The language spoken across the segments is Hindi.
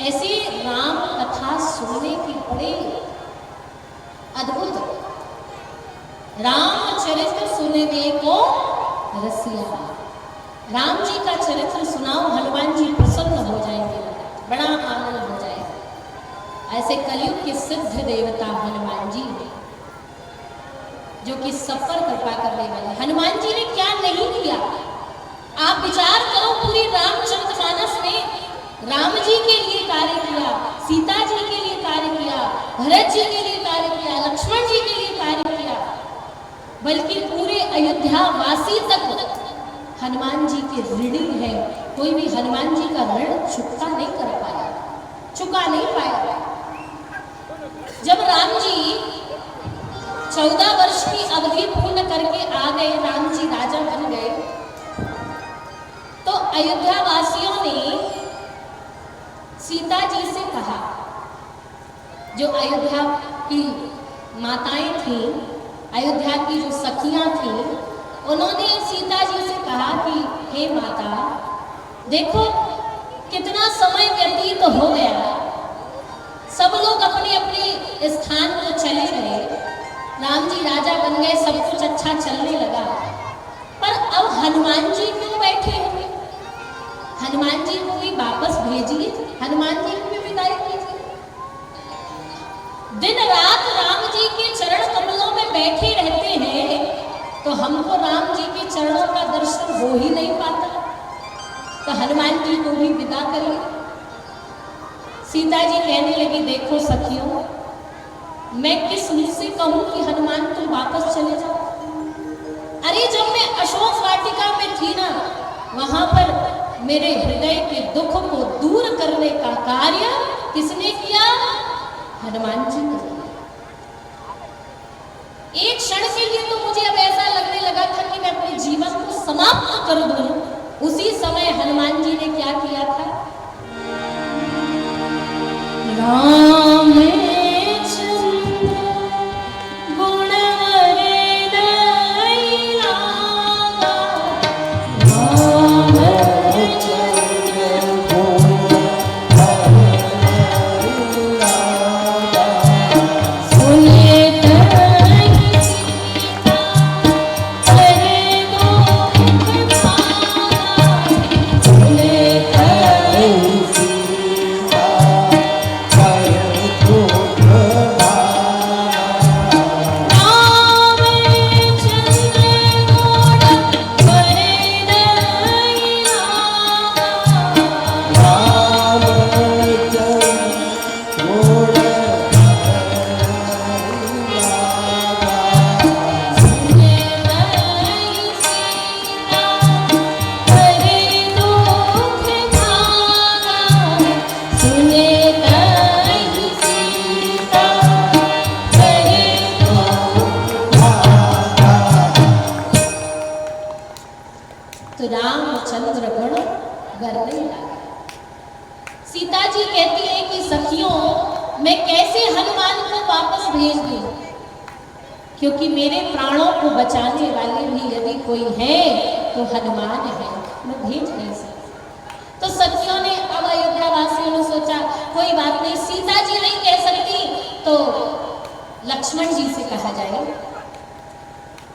ऐसी राम कथा सुनने की बड़ी अद्भुत, रामचरित्र सुनने को रसिया। राम जी का चरित्र सुनाओ, हनुमान जी प्रसन्न हो जाएंगे, बड़ा आनंद हो जाएगा। ऐसे कलयुग के सिद्ध देवता हनुमान जी जो कि सब पर कृपा करने वाले। हनुमान जी ने क्या नहीं किया, आप विचार करो। पूरी रामचरितमानस में राम जी के लिए कार्य किया, सीता जी के लिए कार्य किया, भरत जी के लिए कार्य किया, लक्ष्मण जी के लिए कार्य किया, बल्कि पूरे अयोध्या वासी तक हनुमान जी के ऋणी है। कोई भी हनुमान जी का ऋण चुका नहीं कर पाया, चुका नहीं पाया। जब राम जी 14 वर्ष की अवधि पूर्ण करके आ गए, राम जी राजा बन गए, तो अयोध्या वासियों ने सीता जी से कहा, जो अयोध्या की माताएं थीं, अयोध्या की जो सखियां थीं, उन्होंने सीता जी से कहा कि हे माता, देखो कितना समय व्यतीत हो गया, सब लोग अपने अपने स्थान को चले गए, राम जी राजा बन गए, सब कुछ अच्छा चलने लगा, पर अब हनुमान जी क्यों बैठे हुए? हनुमान जी को भी वापस भेजिए, हनुमान जी को भी विदाई कीजिए। दिन रात राम जी के चरण कमलों में बैठे रहते हैं, तो हमको राम जी के चरणों का दर्शन हो ही नहीं पाता, तो हनुमान जी को भी विदा करिए। सीता जी कहने लगी, देखो सखियों, मैं किस मुंह से कहूं कि हनुमान तुम वापस चले जाओ। अरे जब मैं अशोक वाटिका में थी ना, वहां पर मेरे हृदय के दुख को दूर करने का कार्य किसने किया? हनुमान जी ने। एक क्षण के लिए तो मुझे अब ऐसा लगने लगा था कि मैं अपने जीवन को समाप्त कर दूं। उसी समय हनुमान जी ने क्या किया था? राम रामचंद्र गुण करने लगा। सीता जी कहती है कि सखियों, मैं कैसे हनुमान को वापस भेज दूं, क्योंकि मेरे प्राणों को बचाने वाले भी यदि कोई है तो हनुमान है, मैं भेज नहीं सकती। तो सखियों ने, अब अयोध्या वासियों ने सोचा कोई बात नहीं, सीता जी नहीं कह सकती तो लक्ष्मण जी से कहा जाए,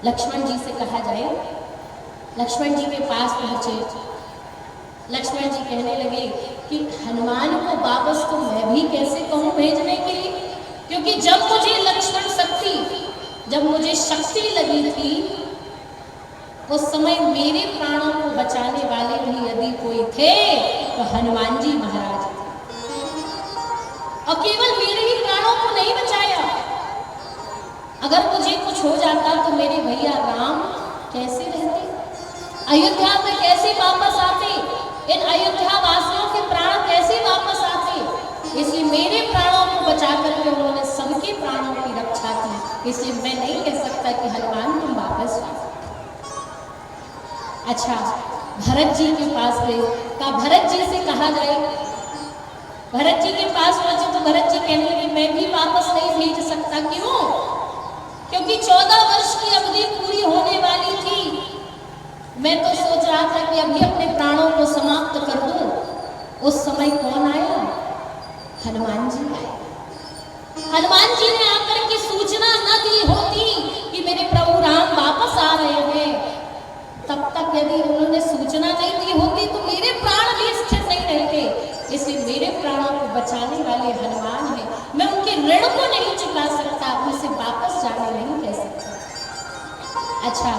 लक्ष्मण जी से कहा जाए। लक्ष्मण जी के पास पहुंचे, लक्ष्मण जी कहने लगे कि हनुमान को वापस तो मैं भी कैसे कहूं भेजने के लिए, क्योंकि जब मुझे लक्ष्मण शक्ति, जब मुझे शक्ति लगी थी, उस समय मेरे प्राणों को बचाने वाले भी यदि कोई थे तो हनुमान जी महाराज थे, और केवल मेरे ही प्राणों को नहीं बचाया। अगर मुझे कुछ हो जाता तो मेरे भैया राम कैसे रहते, अयोध्या में कैसे वापस आते, इन अयोध्या वासियों के प्राण कैसे वापस आते। इसलिए मेरे प्राणों को बचा करके उन्होंने सबके प्राणों की रक्षा की, इसलिए मैं नहीं कह सकता कि हनुमान तुम वापस आओ। अच्छा, भरत जी के पास गए, का भरत जी से कहा जाए। भरत जी के पास पहुंचे तो भरत जी कहने लगे मैं भी वापस नहीं भेज सकता। क्यों? क्योंकि 14 वर्ष की अवधि पूरी होने वाली थी। मैं तो सोच रहा था कि अभी अपने प्राणों को समाप्त कर दूं। उस समय कौन आया? हनुमान जी आए। हनुमान जी ने आकर के सूचना न दी होती कि मेरे प्रभु राम वापस आ रहे हैं, तब तक यदि उन्होंने सूचना नहीं दी होती तो मेरे प्राण भी स्थिर नहीं रहते। इसलिए मेरे प्राणों को बचाने वाले हनुमान हैं, मैं उनके ऋण को नहीं चुका सकता, उनसे वापस जाने नहीं कह सकता। अच्छा,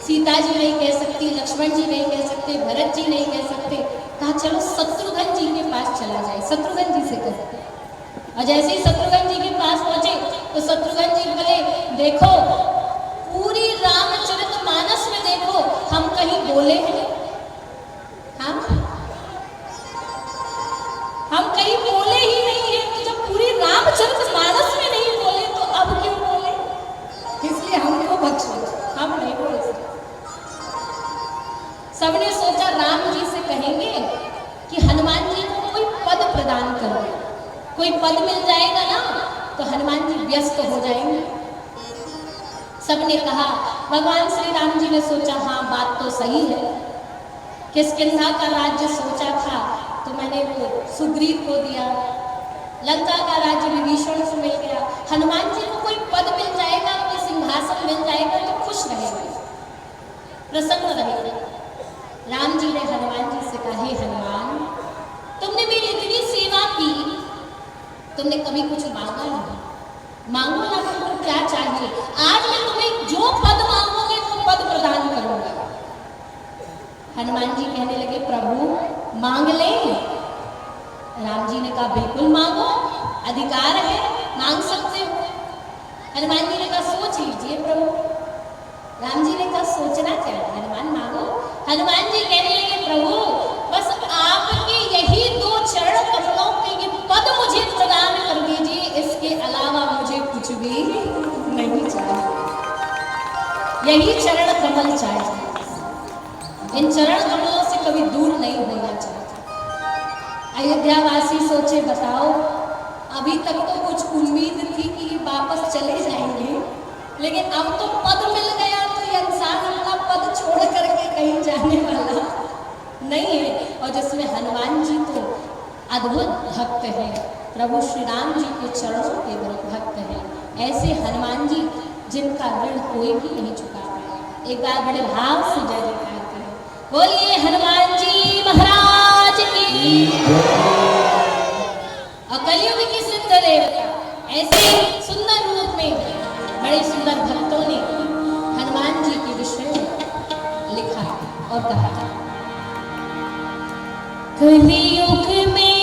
सीता जी नहीं कह सकती, लक्ष्मण जी नहीं कह सकते, भरत जी नहीं कह सकते, कहा चलो शत्रुघ्न जी के पास चला जाए, शत्रुघ्न जी से कहे। और जैसे ही शत्रुघ्न जी के पास पहुंचे तो शत्रुघ्न जी बोले, देखो पूरी रामचरितमानस में देखो हम कहीं बोले हैं? हम कहीं बोले ही नहीं है। तो जब पूरी रामचरितमानस में नहीं बोले तो अब क्यों बोले? इसलिए हमको बख्शो, हम नहीं बोल सकते। सबने सोचा राम जी से कहेंगे कि हनुमान जी को कोई पद प्रदान करो, कोई पद मिल जाएगा ना तो हनुमान जी व्यस्त हो जाएंगे। सबने कहा, भगवान श्री राम जी ने सोचा हाँ बात तो सही है, किष्किंधा का राज्य सोचा था तो मैंने वो सुग्रीव को दिया, लंका का राज्य विभीषण को मिल गया, हनुमान जी को कोई पद मिल जाएगा, कोई सिंहासन मिल जाएगा तो खुश रहेगा, प्रसन्न रहेगा। राम जी ने हनुमान जी से कहा, हे हनुमान, तुमने मेरी इतनी सेवा की, तुमने कभी कुछ मांगा नहीं, मांगो ना तुमको क्या चाहिए, आज मैं तुम्हें जो पद मांगोगे वो पद प्रदान करूंगा। हनुमान जी कहने लगे, प्रभु मांग ले। राम जी ने कहा, बिल्कुल मांगो, अधिकार है, मांग सकते हो। हनुमान जी ने कहा, सोच लीजिए प्रभु। राम जी ने कहा, सोचना क्या है, हनुमान मांगो। हनुमान जी कहने लगे, प्रभु बस आपके यही 2 चरण कमलों के ये पद मुझे प्रदान कर दीजिए, इसके अलावा मुझे कुछ भी नहीं चाहिए, यही चरण कमल चाहिए। इन चरण कमलों से कभी दूर नहीं होना चाहिए। अयोध्यावासी सोचे, बताओ अभी तक तो कुछ उम्मीद थी कि वापस चले जाएंगे, लेकिन अब तो पद मिल गया तो ये इंसान अपना पद छोड़ करके कहीं जाने वाला नहीं है। और जिसमें हनुमान जी तो अद्भुत भक्त हैं, प्रभु श्री राम जी के चरणों के भक्त हैं। ऐसे हनुमान जी जिनका ऋण कोई भी नहीं चुका पाया। एक बार बड़े भाव से जय जयकार करें, बोलिए हनुमान जी महाराज की। और कलयुग की सिद्ध देवता ऐसे सुंदर रूप में बड़े सुंदर भक्तों ने हनुमान जी के विषय में लिखा और कहा, कलियुग में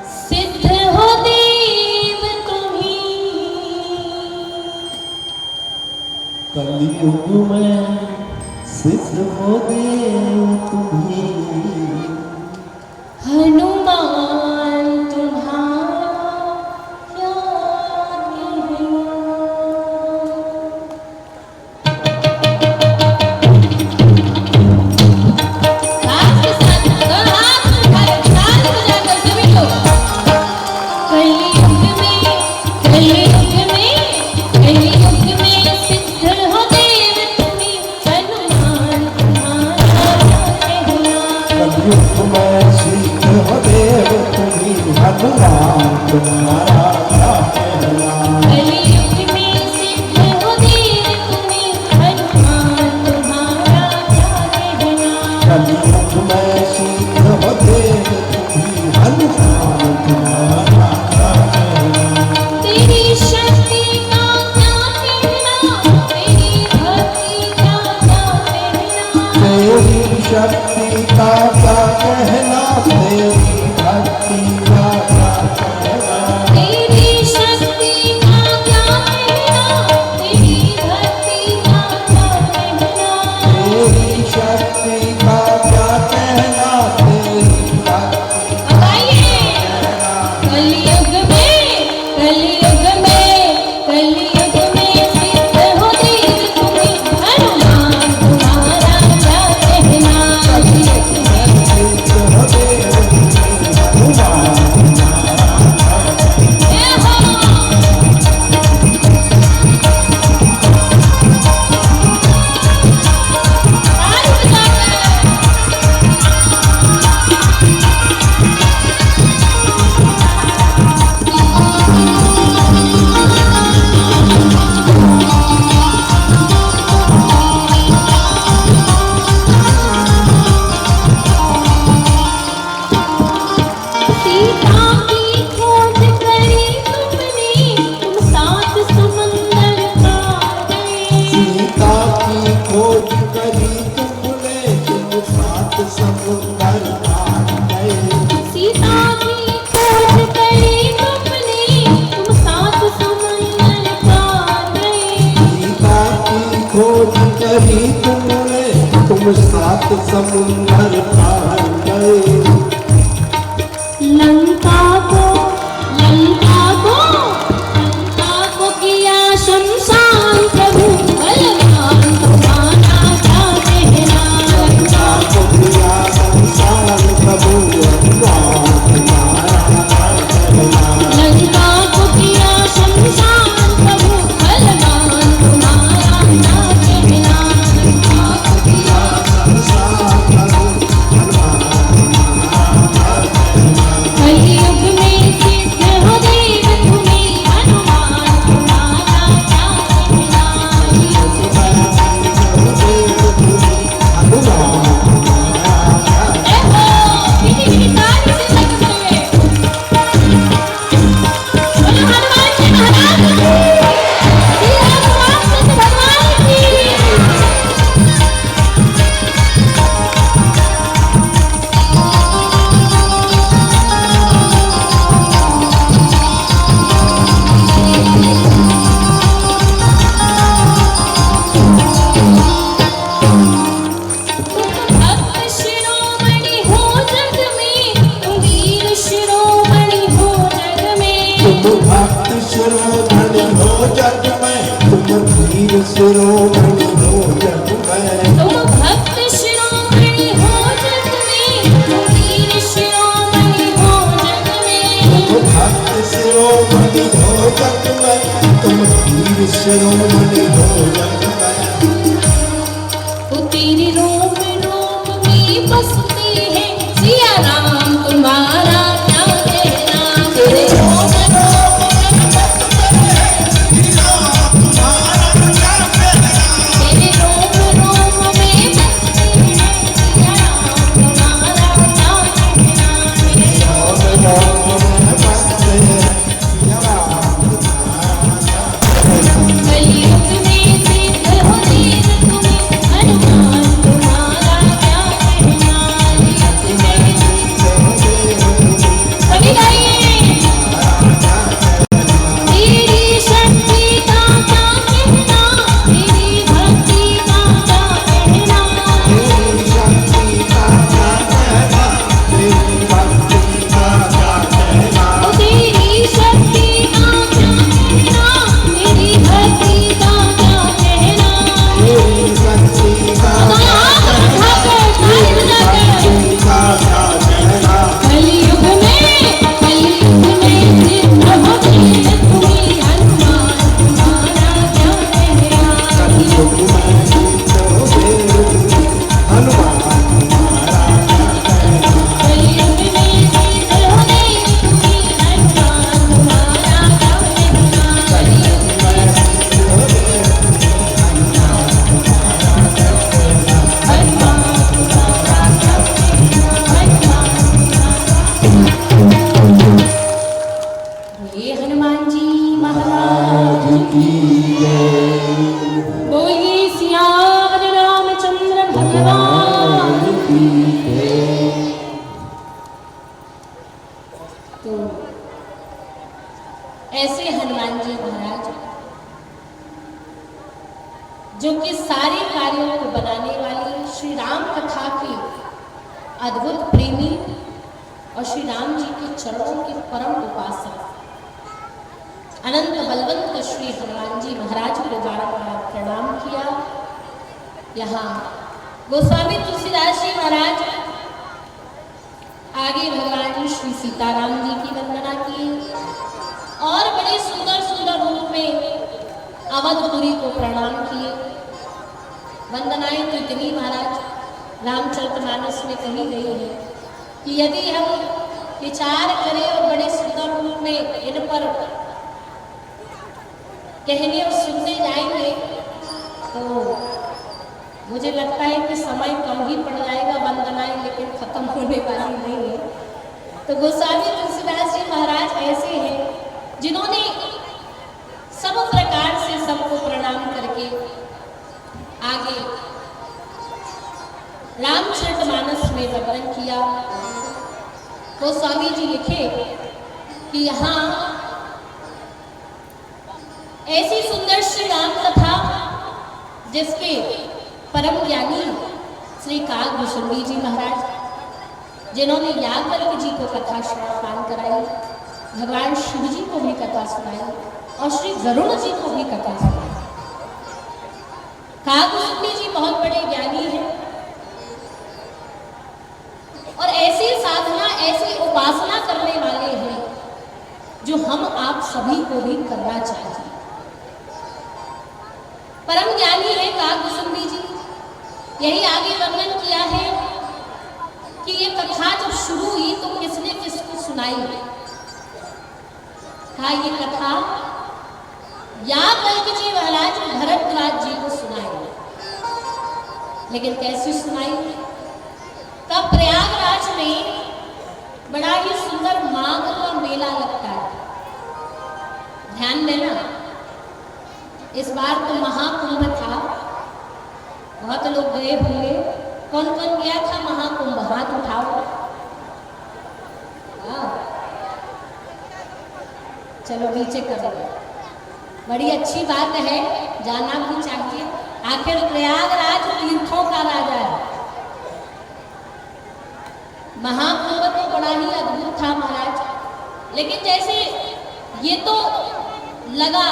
सिद्ध हो देव तुम्हीं, कलियुग में सिद्ध हो देव तुम्हीं, हनुमान तुम्हारा क्या कहना। साथ के साथ दोनों हाथ उठाकर ताल बजाकर सभी लोग, कलियुग में सिद्ध हो देव तुम्हीं, हनुमान तुम्हारा क्या कहना। कलियुग में सिद्ध हो देव तुम्हीं, हनुमान तुम्हारा क्या कहना। कलियुग में सिद्ध हो देव तुम्हीं, हनुमान तुम्हारा क्या कहना। कलियुग में सिद्ध हो देव तुम्हीं, हनुमान तुम्हारा क्या कहना। तेरी शक्ति का क्या कहना, तेरी भक्ति का क्या कहना। तेरी शक्ति का क्या कहना, तेरी भक्ति का क्या कहना। तेरी शक्ति का क्या कहना, तेरी भक्ति का क्या कहना। तेरी शक्ति का क्या कहना, तेरी भक्ति अब आइए, कलियुग में सिद्ध हो देव तुम्हीं, हनुमान तुम्हारा क्या कहना। सिद्ध हो देव तुम्हीं, हनुमान समुंदर पार गए। लंका को किया शमशान प्रभु बलवान तुम्हारा क्या कहना। लंका को किया शमशान प्रभु बलवान तुम्हारा क्या कहना। लंका को किया शमशान प्रभु बलवान तुम्हारा क्या कहना। लंका को किया शमशान प्रभु बलवान तुम्हारा क्या कहना। कलयुग में सिद्ध हो देव तुम्हें हनुमान तुम्हारा क्या कहना। भक्त शिरोमणि हो जग में, तुम वीर शिरोमणि हो जग में। तुम भक्त शिरोमणि हो जग में, तुम वीर शिरोमणि हो जग में। तुम भक्त शिरोमणि हो जग में, तुम वीर शिरोमणि हो जग में। तो तेरे रोम रोम में बसते हैं सिया राम तुम्हारा क्या कहना। तेरे रोम रोम में बसते हैं सिया राम तुम्हारा क्या कहना। तेरे रोम रोम में बसते हैं सिया राम तुम्हारा क्या कहना। तेरे रोम रोम में बसते हैं सिया राम तुम्हारा क्या कहना। कलयुग में सिद्ध हो देव तुम्हें हनुमान तुम्हारा क्या कहना। सभी गाइए। तेरी शक्ति का क्या कहना, तेरी भक्ति का क्या कहना। तेरी शक्ति का क्या कहना, तेरी भक्ति का क्या कहना। तेरी शक्ति का क्या कहना, तेरी भक्ति का क्या कहना। तेरी शक्ति का कलयुग में सिद्ध हो देव तुम्हें हनुमान तुम्हारा क्या कहना। कलयुग में सिद्ध हो देव हनुमान तुम्हारा क्या कहना। कलयुग में सिद्ध हो देव तुम्हें हनुमान तुम्हारा क्या कहना। कलयुग में सिद्ध हो देव हनुमान तुम्हारा क्या कहना। हनुमान तुम्हारा क्या कहना। हनुमान ये हनुमान जी महाराज आज की जय। बोलिए सियावर रामचंद्र भगवान। आज की जय। तो ऐसे हनुमान जी महाराज जो कि सारे कार्यों को बनाने वाली श्री राम कथा के अद्भुत प्रेमी और श्री राम जी के चरणों के परम उपासक अनंत बलवंत श्री हनुमान जी महाराज को बारंबार प्रणाम किया। यहाँ गोस्वामी तुलसीदास जी महाराज आगे भगवान श्री सीताराम जी की वंदना की और बड़े सुंदर सुंदर रूप में अवधपुरी को प्रणाम किए। वंदनाएं तो इतनी महाराज रामचरितमानस में कही गई है कि यदि हम विचार करें और बड़े सुंदर रूप में इन पर कहने और सुनने जाएंगे तो मुझे लगता है कि समय कम ही पड़ जाएगा, वंदनाएं लेकिन खत्म होने वाली नहीं है। तो गोस्वामी तुलसीदास जी महाराज ऐसे हैं जिन्होंने सब प्रकार से सबको प्रणाम करके आगे रामचरितमानस में वर्णन किया। गोस्वामी जी लिखे कि यहाँ ऐसी सुंदर श्री राम कथा जिसके परम ज्ञानी श्री काकभूषुंडी जी महाराज, जिन्होंने याज्ञवल्क्य जी को कथा श्रवण कराई, भगवान शिव जी को भी कथा सुनाई और श्री वरुण जी को भी कथा सुनाई। काकभूषुंडी जी बहुत बड़े ज्ञानी हैं और ऐसी साधना, ऐसी उपासना करने वाले हैं जो हम आप सभी को भी करना चाहिए। परम ज्ञानी है काकभूषुंडी जी। यही आगे वर्णन किया है कि ये कथा जब शुरू हुई तो किसने किसको सुनाई। कहा ये कथा याज्ञवल्क्य जी महाराज भरद्वाज जी को सुनाई। लेकिन कैसी सुनाई? तब प्रयागराज में बड़ा ही सुंदर माघ का मेला लगता है। ध्यान देना, इस बार तो महाकुंभ था, बहुत लोग गए होंगे। कौन कौन गया था महाकुंभ? हाथ उठाओ। चलो नीचे कर लो। बड़ी अच्छी बात है, जाना भी चाहिए। आखिर प्रयागराज तीर्थों का राजा है। महाकुंभ तो बड़ा ही अद्भुत था महाराज। लेकिन जैसे ये तो लगा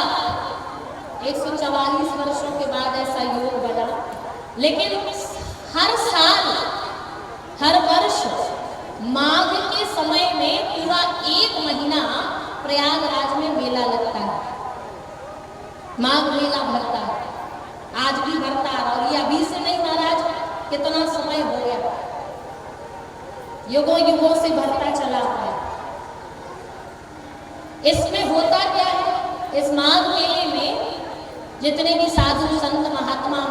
144 वर्षों के बाद ऐसा योग बना, लेकिन हर साल, हर वर्ष माघ के समय में पूरा 1 महीना प्रयागराज में मेला लगता है। माघ मेला भरता है, आज भी भरता है। और ये अभी से नहीं महाराज, कितना समय हो गया, युगों युगों से भरता चला है। इसमें होता क्या है? इस माघ मेले में जितने भी साधु संत महात्मा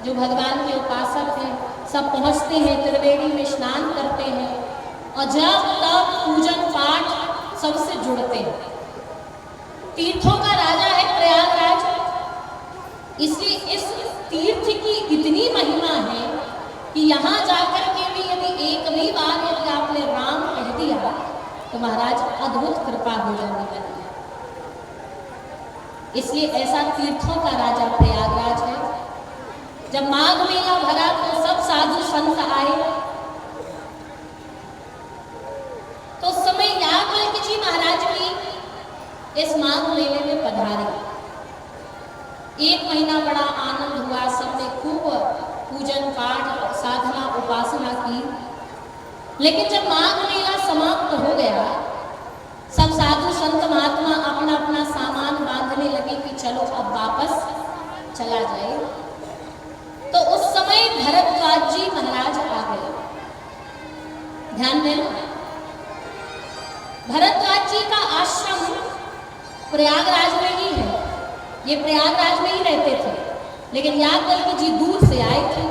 जो भगवान के उपासक हैं, सब पहुंचते हैं, त्रिवेणी में स्नान करते हैं और जब तब पूजन पाठ सबसे जुड़ते हैं। तीर्थों का राजा है प्रयागराज, इसलिए इस तीर्थ की इतनी महिमा है कि यहाँ जाकर के भी यदि एक भी बार यदि आपने राम कह दिया तो महाराज अद्भुत कृपा हो जाने वाली है। इसलिए ऐसा तीर्थों का राजा प्रयागराज है। जब माघ मेला भरा तो सब साधु संत आए। तो उस समय याज्ञवल्क्य जी महाराज भी इस माघ मेले में पधारे। 1 महीना बड़ा आनंद हुआ, सबने खूब पूजन पाठ साधना उपासना की। लेकिन जब माघ मेला समाप्त हो गया, सब साधु संत महात्मा अपना अपना सामान बांधने लगे कि चलो अब वापस चला जाए। तो उस समय भरद्वाज जी महाराज आ गए। ध्यान देना, भरद्वाज जी का आश्रम प्रयागराज में ही है। ये प्रयागराज में ही रहते थे, लेकिन याज्ञवल्क्य जी दूर से आए थे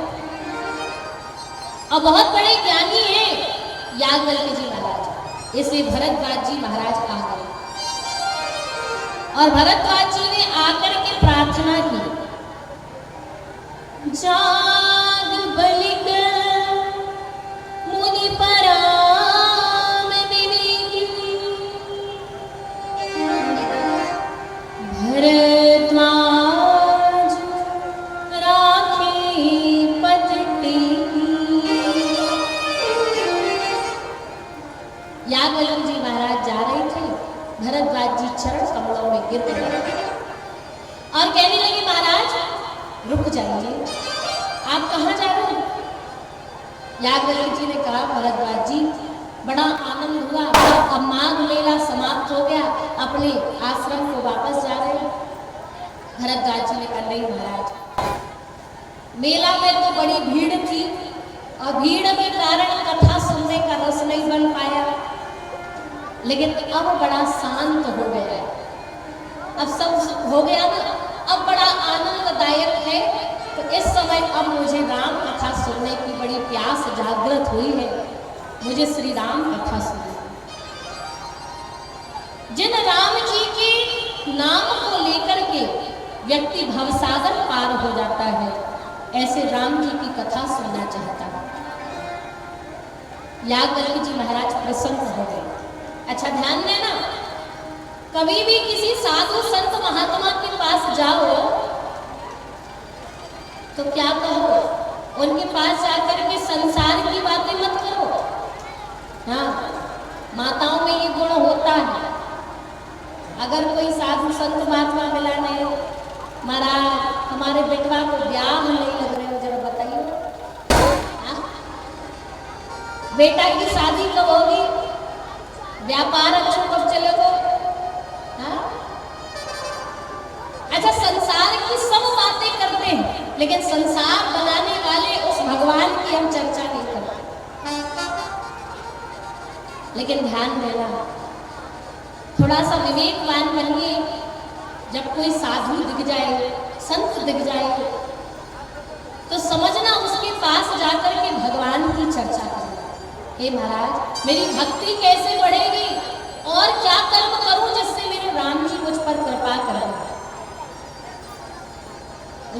और बहुत बड़े ज्ञानी हैं याज्ञवल्क्य जी महाराज। इसलिए भरद्वाज जी महाराज आ गए और भरद्वाज जी ने आकर के प्रार्थना की, याज्ञवल्क्य मुनि पराम विवेकी, भरद्वाज राखी पद टेकी। याज्ञवल्क्य जी महाराज जा रहे थे, भरद्वाज जी चरण कमलों में गिर गए और कहने लगे, महाराज रुक जाइए, आप कहाँ जा रहे हैं? याज्ञवल्क्य जी ने कहा, भरद्वाज जी बड़ा आनंद हुआ, अब माघ मेला समाप्त हो गया, अपने आश्रम को वापस जा रहे हैं। भरद्वाज जी ने कहा, नहीं महाराज, मेला में तो बड़ी भीड़ थी और भीड़ के कारण कथा सुनने का रस नहीं बन पाया, लेकिन अब बड़ा शांत हो गया है, अब सब हो गया ना, अब बड़ा आनंददायक है। तो इस समय अब मुझे राम कथा सुनने की बड़ी प्यास जागृत हुई है, मुझे श्री राम कथा सुननी। जिन राम जी के नाम को लेकर के व्यक्ति भवसागर पार हो जाता है, ऐसे राम जी की कथा सुनना चाहता है। याज्ञवल्क्य जी महाराज प्रसन्न हो गए। अच्छा ध्यान देना, कभी भी किसी साधु संत महात्मा के पास जाओ तो क्या कहो? उनके पास जाकर के संसार की बातें मत करो। हाँ, माताओं में ये गुण होता है। अगर कोई साधु संत महात्मा मिला नहीं, महाराज हमारे बेटवा को ब्याह नहीं लग रहे हो, जरा बताइए। हाँ? बेटा की शादी कब होगी, व्यापार अच्छा कब चलेगा? हाँ? अच्छा, संसार की सब बातें करते हैं, लेकिन संसार बनाने वाले उस भगवान की हम चर्चा नहीं करते। लेकिन ध्यान देना, थोड़ा सा विवेकवान बनिए। जब कोई साधु दिख जाए, संत दिख जाए, तो समझना उसके पास जाकर के भगवान की चर्चा करना। हे महाराज, मेरी भक्ति कैसे बढ़ेगी और क्या कर्म करूं जिससे मेरे राम जी मुझ पर कृपा करें?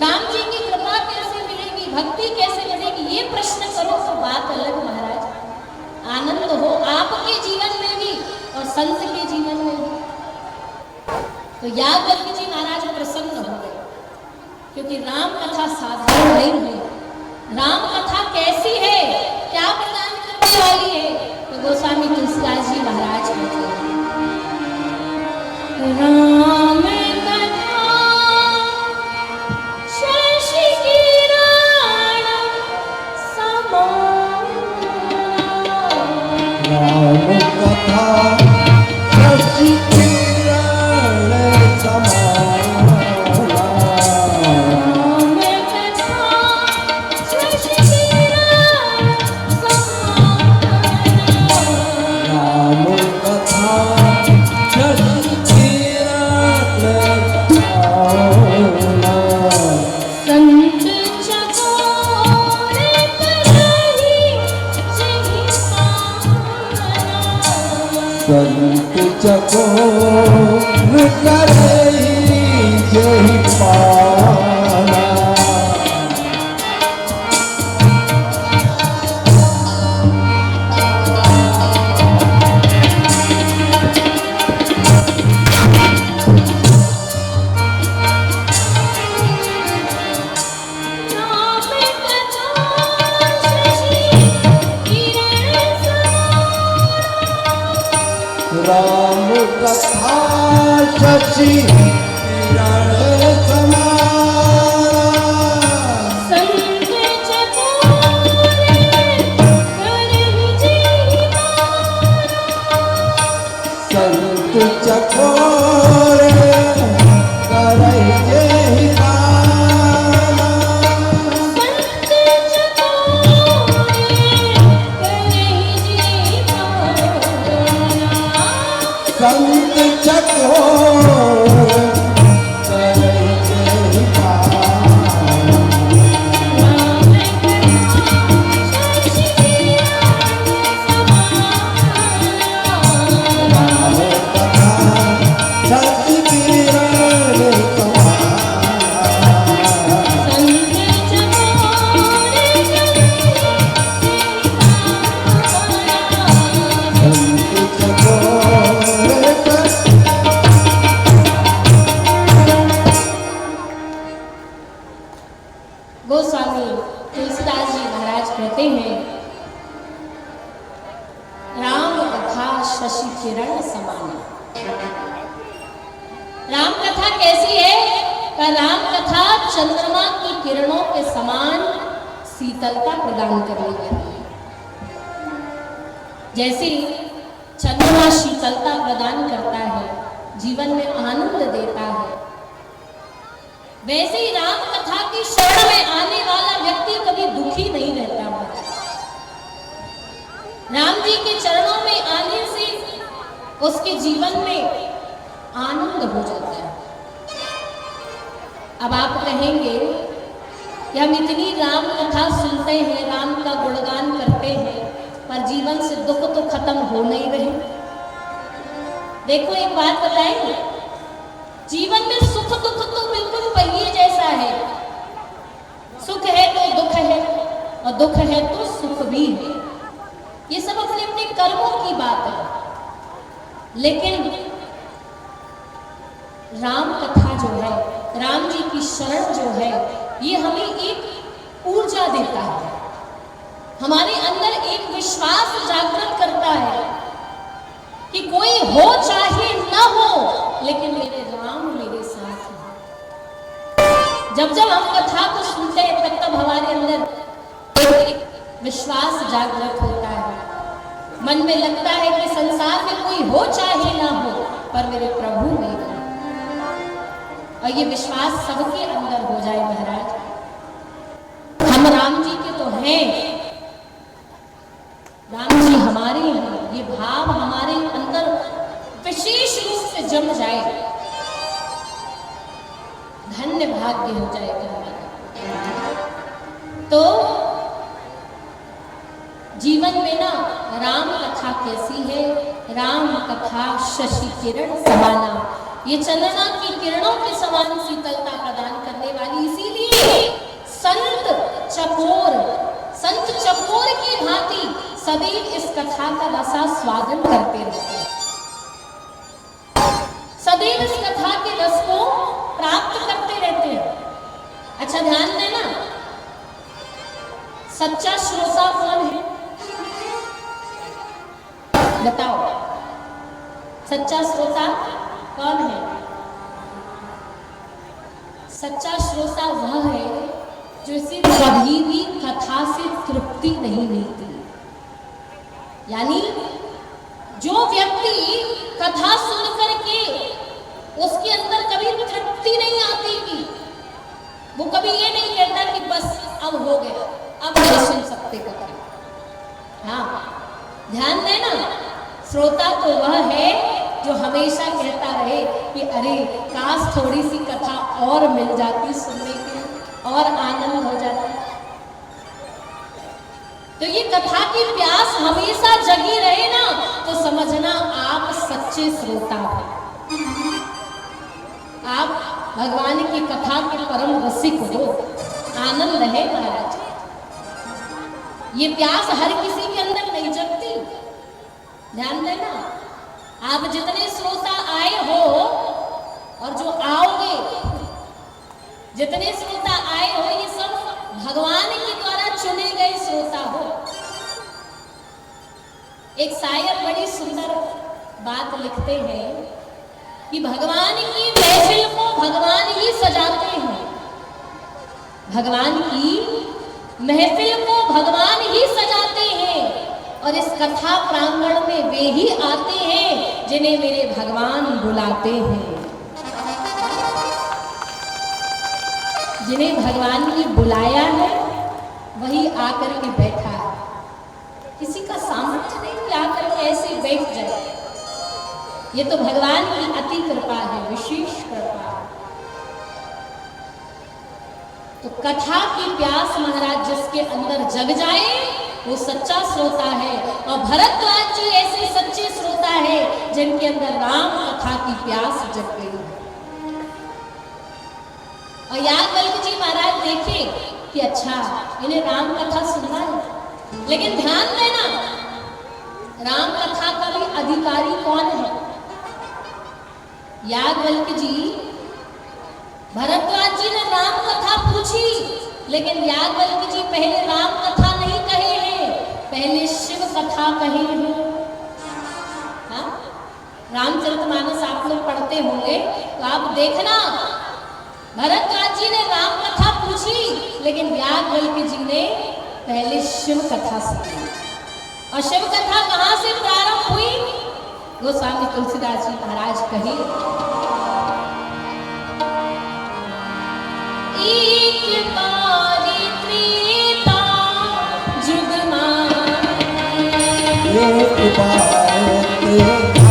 राम जी की कृपा कैसे मिलेगी, भक्ति कैसे बढ़ेगी, ये प्रश्न करो तो बात अलग महाराज। आनंद हो आपके जीवन में भी और संत के जीवन में भी। तो यादवल्क्य जी महाराज प्रसन्न हो गए, क्योंकि राम कथा साधारण नहीं है। राम कथा कैसी है, क्या प्रदान करने वाली है, तो गोस्वामी तुलसीदास जी महाराज कहते हैं, राम कथा शशि किरण समान, राम कथा शशि किरण समान, राम कथा शशि किरण समान, राम कथा शशि किरण समान, संत चकोर करहि जिहि पावना, संत चकोर करहि जेहि पाना, राम कथा शशि किरण समान, राम कथा शशि किरण समान, संत चकोर करहि जिहि पावना, संत चकोर करहि जेहि पाना, संत चकोर करहि जिहि पावना, संत चकोर करहि जेहि पाना, राम कथा शशि किरण समान, राम कथा शशि किरण गोस्वामी तुलसीदास जी महाराज कहते हैं, राम कथा शशि किरण समान। राम कथा कैसी है? का राम कथा चंद्रमा की किरणों के समान शीतलता प्रदान करने वाली है। जैसे चंद्रमा शीतलता प्रदान करता है, जीवन में आनंद देता है, वैसे ही राम कथा की शरण में आने वाला व्यक्ति कभी दुखी नहीं रहता। राम जी के चरणों में आने से उसके जीवन में आनंद हो जाता है। अब आप कहेंगे कि हम इतनी राम कथा सुनते हैं, राम का गुणगान करते हैं, पर जीवन से दुख तो खत्म हो नहीं रहे। देखो एक बात बताएंगे, जीवन में सुख दुख तो बिल्कुल पहिए जैसा है। सुख है तो दुख है और दुख है तो सुख भी है। ये सब अपने अपने कर्मों की बात है। लेकिन राम कथा जो है, राम जी की शरण जो है, ये हमें एक ऊर्जा देता है, हमारे अंदर एक विश्वास जागृत करता है कि कोई हो चाहे ना हो, लेकिन मेरे राम मेरे साथ हैं। जब जब हम कथा को सुनते हैं तब तब हमारे अंदर एक विश्वास जागृत होता है, मन में लगता है कि संसार में कोई हो चाहे ना हो, पर मेरे प्रभु मेरे। और ये विश्वास सबके अंदर हो जाए महाराज, हम राम जी के तो हैं, राम जी हमारे हैं, ये भाव हमारे अंदर विशेष रूप से जम जाए, धन्य भाग्य हो जाएगा। तो जीवन में ना राम कथा कैसी है, राम कथा शशि किरण समाना, ये चंद्रमा की किरणों के समान शीतलता प्रदान करने वाली, इसीलिए संत चकोर की भांति सदैव इस कथा का रसा स्वादन करते रहते हैं, सदैव इस कथा के रस को प्राप्त करते रहते हैं। अच्छा ध्यान देना, सच्चा श्रोता कौन है बताओ, सच्चा श्रोता कौन है? सच्चा श्रोता वह है जो इसे कभी भी कथा से तृप्ति नहीं मिलती, यानी जो व्यक्ति कथा सुनकर के उसके अंदर कभी तृप्ति नहीं आती कि वो कभी ये नहीं कहता कि बस अब हो गया, अब नहीं सुन सकते कथा। हाँ ध्यान देना, श्रोता तो वह है जो हमेशा कहता रहे कि अरे काश थोड़ी सी कथा और मिल जाती सुनने के और आनंद हो जाता। तो ये कथा की प्यास हमेशा जगी रहे ना, तो समझना आप सच्चे श्रोता हो, आप भगवान की कथा के परम रसिक हो, आनंद है महाराज। ये प्यास हर किसी के अंदर नहीं जगती, ध्यान देना। आप जितने श्रोता आए हो और जो आओगे, जितने श्रोता आए हो, ये सब भगवान के द्वारा चुने गए श्रोता हो। एक शायर बड़ी सुंदर बात लिखते हैं कि भगवान की महफिल को भगवान ही सजाते हैं, भगवान की महफिल को भगवान ही सजाते हैं, और इस कथा प्रांगण में वे ही आते हैं जिन्हें मेरे भगवान बुलाते हैं, जिन्हें भगवान ने बुलाया है वही आकर के बैठा है। किसी का सामर्थ्य नहीं कि आकर के ऐसे बैठ जाए, ये तो भगवान की अति कृपा है, विशेष कृपा। तो कथा की प्यास महाराज जिसके अंदर जग जाए वो सच्चा श्रोता है, और भरद्वाज जी ऐसे सच्चे श्रोता है जिनके अंदर राम कथा की प्यास जग गई है। और याज्ञवल्क्य जी महाराज देखे कि अच्छा इन्हें राम कथा सुनना है, लेकिन ध्यान देना राम कथा का भी अधिकारी कौन है? याज्ञवल्क्य जी, भरद्वाज जी ने राम कथा पूछी, लेकिन याज्ञवल्क्य जी पहले राम कथा नहीं कहे हैं, पहले शिव कथा कहे हैं। हाँ? रामचरितमानस आप लोग पढ़ते होंगे तो आप देखना, भरद्वाज जी ने राम कथा पूछी, लेकिन याज्ञवल्क्य जी ने पहले शिव कथा सुनी। और शिव कथा कहाँ से प्रारंभ हुई? गोस्वामी तुलसीदास जी महाराज कहे, एक बारी त्रेता जुग माही, एक बार त्रेता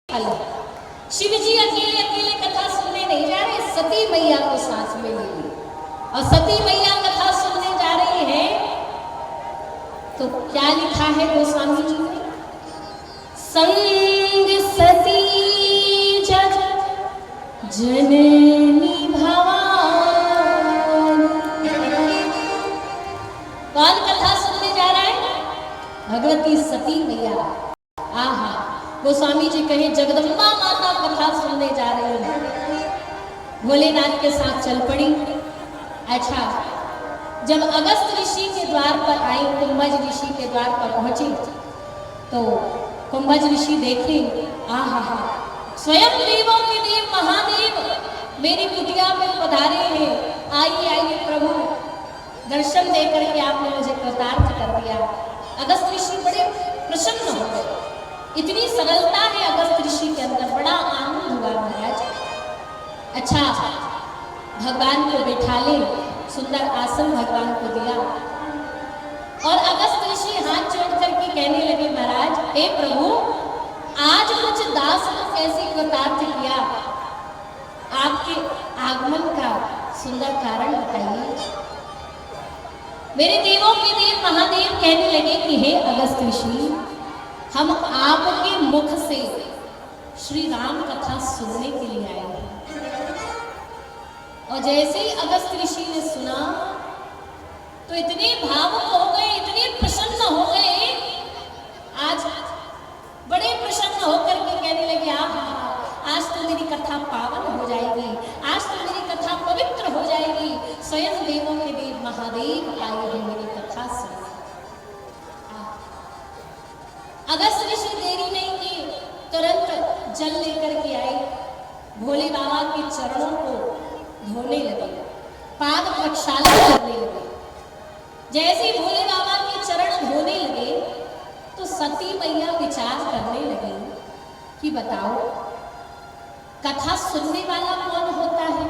फल है। शिव जी अकेले अकेले कथा सुनने नहीं जा रहे, सती मैया को साथ में ले लिए और सती मैया कथा सुनने जा रही है। तो क्या लिखा है गोस्वामी जी ने? संग सती जग जननी भवानी। कौन कथा सुनने जा रहा है? भगवती सती मैया। आहा, गोस्वामी जी कहे जगदम्बा माता कथा सुनने जा रही है, भोलेनाथ के साथ चल पड़ी। अच्छा, जब अगस्त ऋषि के द्वार पर आई, कुंभज ऋषि के द्वार पर पहुंची, तो कुंभज ऋषि देखे, आहा हा, स्वयं देवों के देव महादेव मेरी कुटिया में पधारे हैं। आइए आइए प्रभु, दर्शन देकर के आपने मुझे कृतार्थ कर दिया। अगस्त ऋषि बड़े प्रसन्न हो गए। इतनी सरलता है अगस्त ऋषि के अंदर, बड़ा आनंद हुआ महाराज। अच्छा, भगवान को बैठा ले, सुंदर आसन भगवान को दिया और अगस्त ऋषि हाथ जोड़ करके कहने लगे, महाराज हे प्रभु, आज कुछ दास को कैसे कृतार्थ किया, आपके आगमन का सुंदर कारण बताइए। मेरे देवों के देव महादेव कहने लगे कि हे अगस्त ऋषि, हम आपके मुख से श्री राम कथा सुनने के लिए आए हैं। और जैसे ही अगस्त ऋषि ने सुना तो इतने भावुक हो गए, इतने प्रसन्न हो गए, आज बड़े प्रसन्न होकर के कहने लगे, आज तो मेरी कथा पावन हो जाएगी, आज तो मेरी कथा पवित्र हो जाएगी। स्वयं देवों के देव महादेव आए हैं मेरी कथा सुनने। अगस्त ऋषि देरी नहीं की, तुरंत जल लेकर के आए, भोले बाबा के चरणों को धोने लगे, पाद प्रक्षालन करने लगे। जैसे ही भोले बाबा के चरण धोने लगे तो सती मैया विचार करने लगी कि बताओ, कथा सुनने वाला कौन होता है?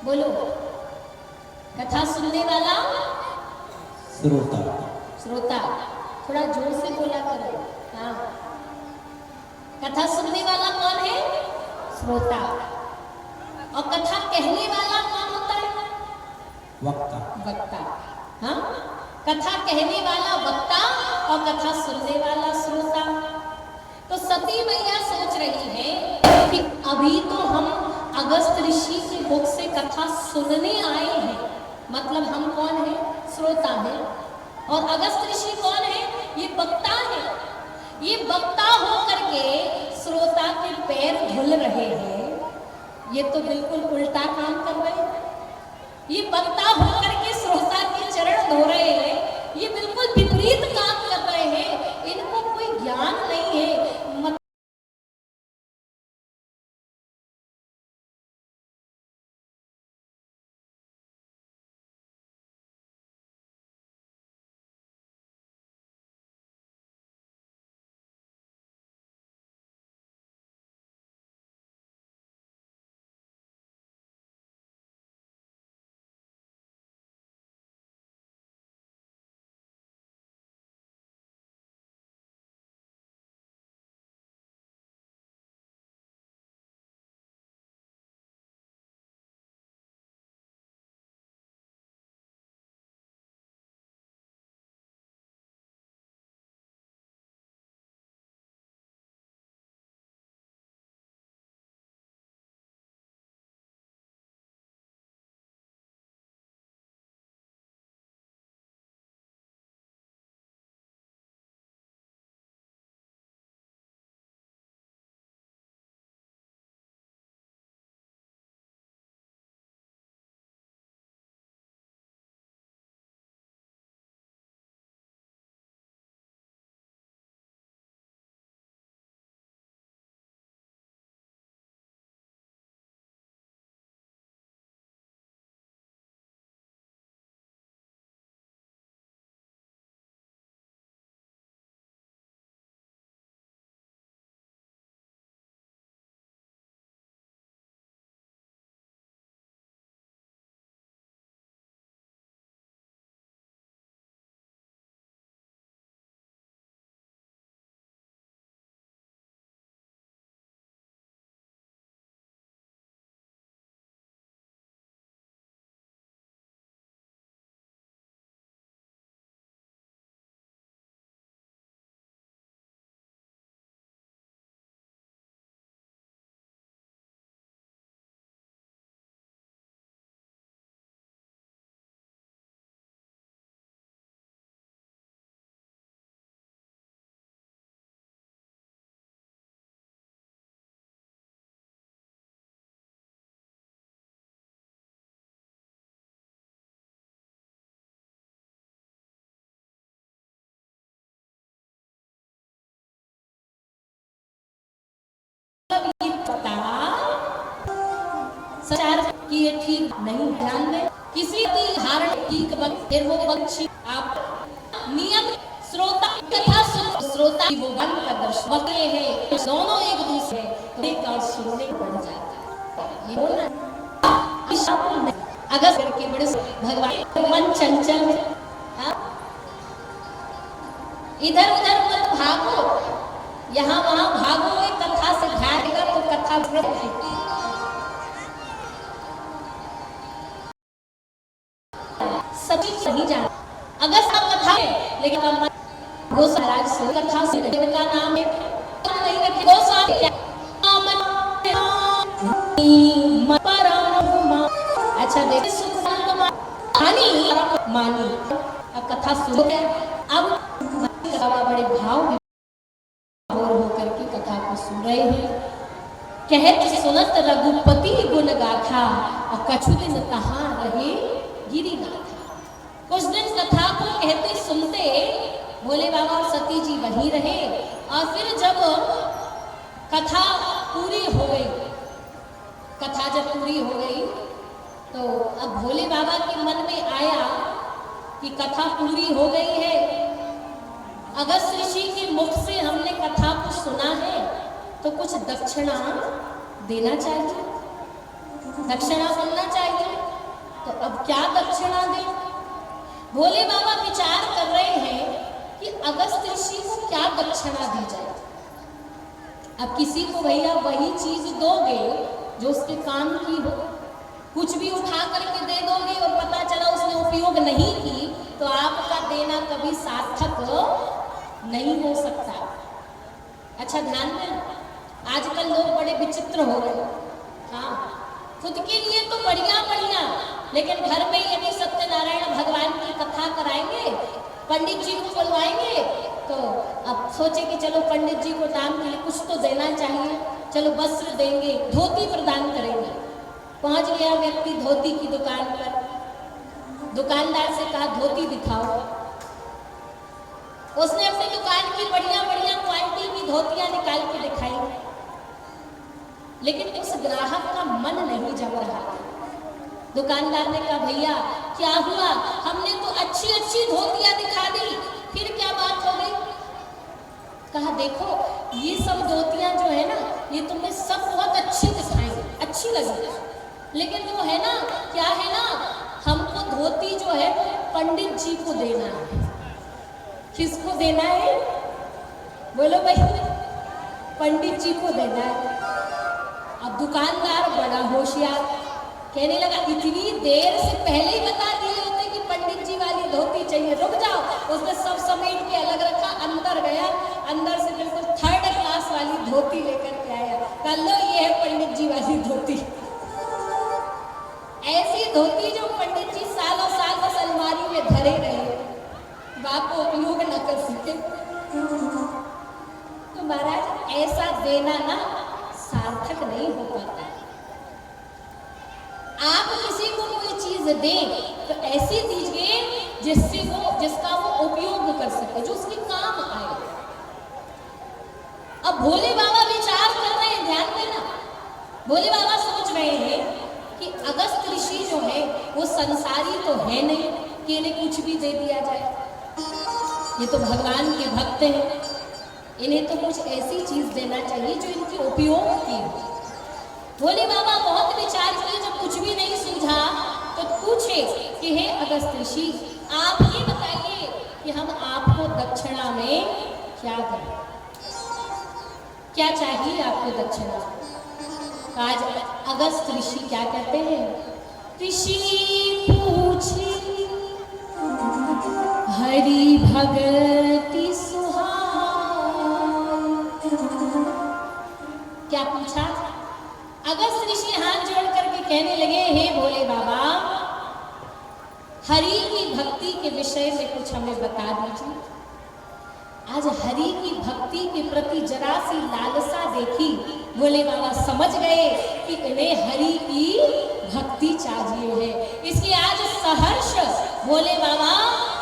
बोलो, कथा सुनने वाला? श्रोता। श्रोता। थोड़ा जोर से बोला करो। हाँ, कथा सुनने वाला कौन है? श्रोता। और कथा कहने वाला कौन होता है? वक्ता। वक्ता। हाँ, कथा कहने वाला वक्ता और कथा सुनने वाला श्रोता। तो सती मैया सोच रही है कि अभी तो हम अगस्त ऋषि के मुख से कथा सुनने आए हैं, मतलब हम कौन है? श्रोता है। और अगस्त ऋषि कौन है? ये वक्ता है। ये वक्ता होकर के श्रोता के पैर धुल रहे हैं, ये तो बिल्कुल उल्टा काम कर रहे हैं। ये वक्ता होकर के श्रोता के चरण धो रहे हैं, ये बिल्कुल विपरीत काम कर रहे हैं। इनको कोई ज्ञान नहीं है। ये पता सचार कि ये ठीक नहीं। ध्यान दें, किसी की धारण ठीक फिर वो बख्शी आप नियम श्रोता कथा श्रोता वो वन का दर्शन वक्रे है, दोनों एक दूसरे देख और सुनने बन जाता है। ये बोलना अगस्त के बड़े भगवान मन चंचल है, इधर उधर मत भागो, यहाँ वहां भागो, कथा से भागेगा तो कथा सभी नहीं जाना। अगस्त का कथा है लेकिन गोसाराज से कथा से का नाम है नहीं रखे गोसाई अच्छा देखिए सुख मानी कथा सुन अब बड़े भाव होकर के कथा को सुन रहे हैं। कहत सुनत रघुपति गुण गाथा और कछु दिन तहां रहे गिरिनाथा। कुछ दिन कथा को कहते सुनते भोले बाबा और सती जी वहीं रहे और फिर जब कथा पूरी हो गई, कथा जब पूरी हो गई तो अब भोले बाबा के मन में आया कि कथा पूरी हो गई है, अगस्त ऋषि के मुख से हमने कथा को सुना है तो कुछ दक्षिणा देना चाहिए, दक्षिणा मिलना चाहिए। तो अब क्या दक्षिणा दें? भोले बाबा विचार कर रहे हैं कि अगस्त ऋषि को क्या दक्षिणा दी जाए। अब किसी को भैया वही चीज दोगे जो उसके काम की हो, कुछ भी उठा करके दे दोगे और पता चला उसने उपयोग नहीं की तो आपका देना कभी सार्थक नहीं हो सकता। अच्छा ध्यान दें, आजकल लोग बड़े विचित्र हो गए। हाँ, खुद के लिए तो बढ़िया बढ़िया, लेकिन घर में यदि सत्यनारायण भगवान की कथा कराएंगे, पंडित जी को बुलवाएंगे तो अब सोचे कि चलो पंडित जी को दान के लिए कुछ तो देना चाहिए, चलो वस्त्र देंगे, धोती प्रदान करेंगे। पहुंच गया व्यक्ति धोती की दुकान पर, दुकानदार से कहा धोती दिखाओ। उसने अपनी दुकान की बढ़िया बढ़िया क्वालिटी की धोतियां निकाल के दिखाई, लेकिन उस ग्राहक का मन नहीं जम रहा। दुकानदार ने कहा भैया क्या हुआ, हमने तो अच्छी अच्छी धोतियां दिखा दी, फिर क्या बात हो गई? कहा देखो ये सब धोतियां जो है ना, ये तुमने सब बहुत अच्छी दिखाई, अच्छी लगी, लेकिन वो है ना, क्या है ना, हमको धोती जो है पंडित जी को देना है। किसको देना है? बोलो भाई, पंडित जी को देना है। अब दुकानदार बड़ा होशियार कहने लगा इतनी देर से पहले ही बता दिए होते कि पंडित जी वाली धोती चाहिए, रुक जाओ। उसने सब समेट के अलग रखा, अंदर गया, अंदर से बिल्कुल 3rd क्लास वाली धोती लेकर के आया। कह लो ये है पंडित जी वाली धोती। ऐसी धोती जो पंडित जी सालों साल बस अलमारी में धरे रहे, बाप को उपयोग न कर सके। तो महाराज ऐसा देना ना सार्थक नहीं हो पाता है। आप किसी को कोई चीज दें तो ऐसी दीजिए जिससे वो, जिसका वो उपयोग कर सके, जो उसके काम आए। अब भोले बाबा विचार कर रहे हैं, ध्यान देना, भोले बाबा सोच रहे हैं कि अगस्त ऋषि जो है वो संसारी तो है नहीं कि इन्हें कुछ भी दे दिया जाए, ये तो भगवान के भक्त हैं, इन्हें तो कुछ ऐसी चीज देना चाहिए जो इनके उपयोग की हो। भोले बाबा बहुत विचार किए, जब कुछ भी नहीं सूझा तो पूछे कि हे अगस्त ऋषि आप ये बताइए कि हम आपको दक्षिणा में क्या दें, क्या चाहिए आपको दक्षिणा? आज अगस्त ऋषि क्या कहते हैं? ऋषि पूछे हरि भगति सुहाई। क्या पूछा? अगस्त ऋषि हाथ जोड़ करके कहने लगे हे भोले बाबा, हरि की भक्ति के विषय में कुछ हमें बता दीजिए। आज हरि की भक्ति के प्रति जरा सी लालसा देखी, भोले बाबा समझ गए कि इन्हें हरि की भक्ति चाहिए है, इसलिए आज सहर्ष भोले बाबा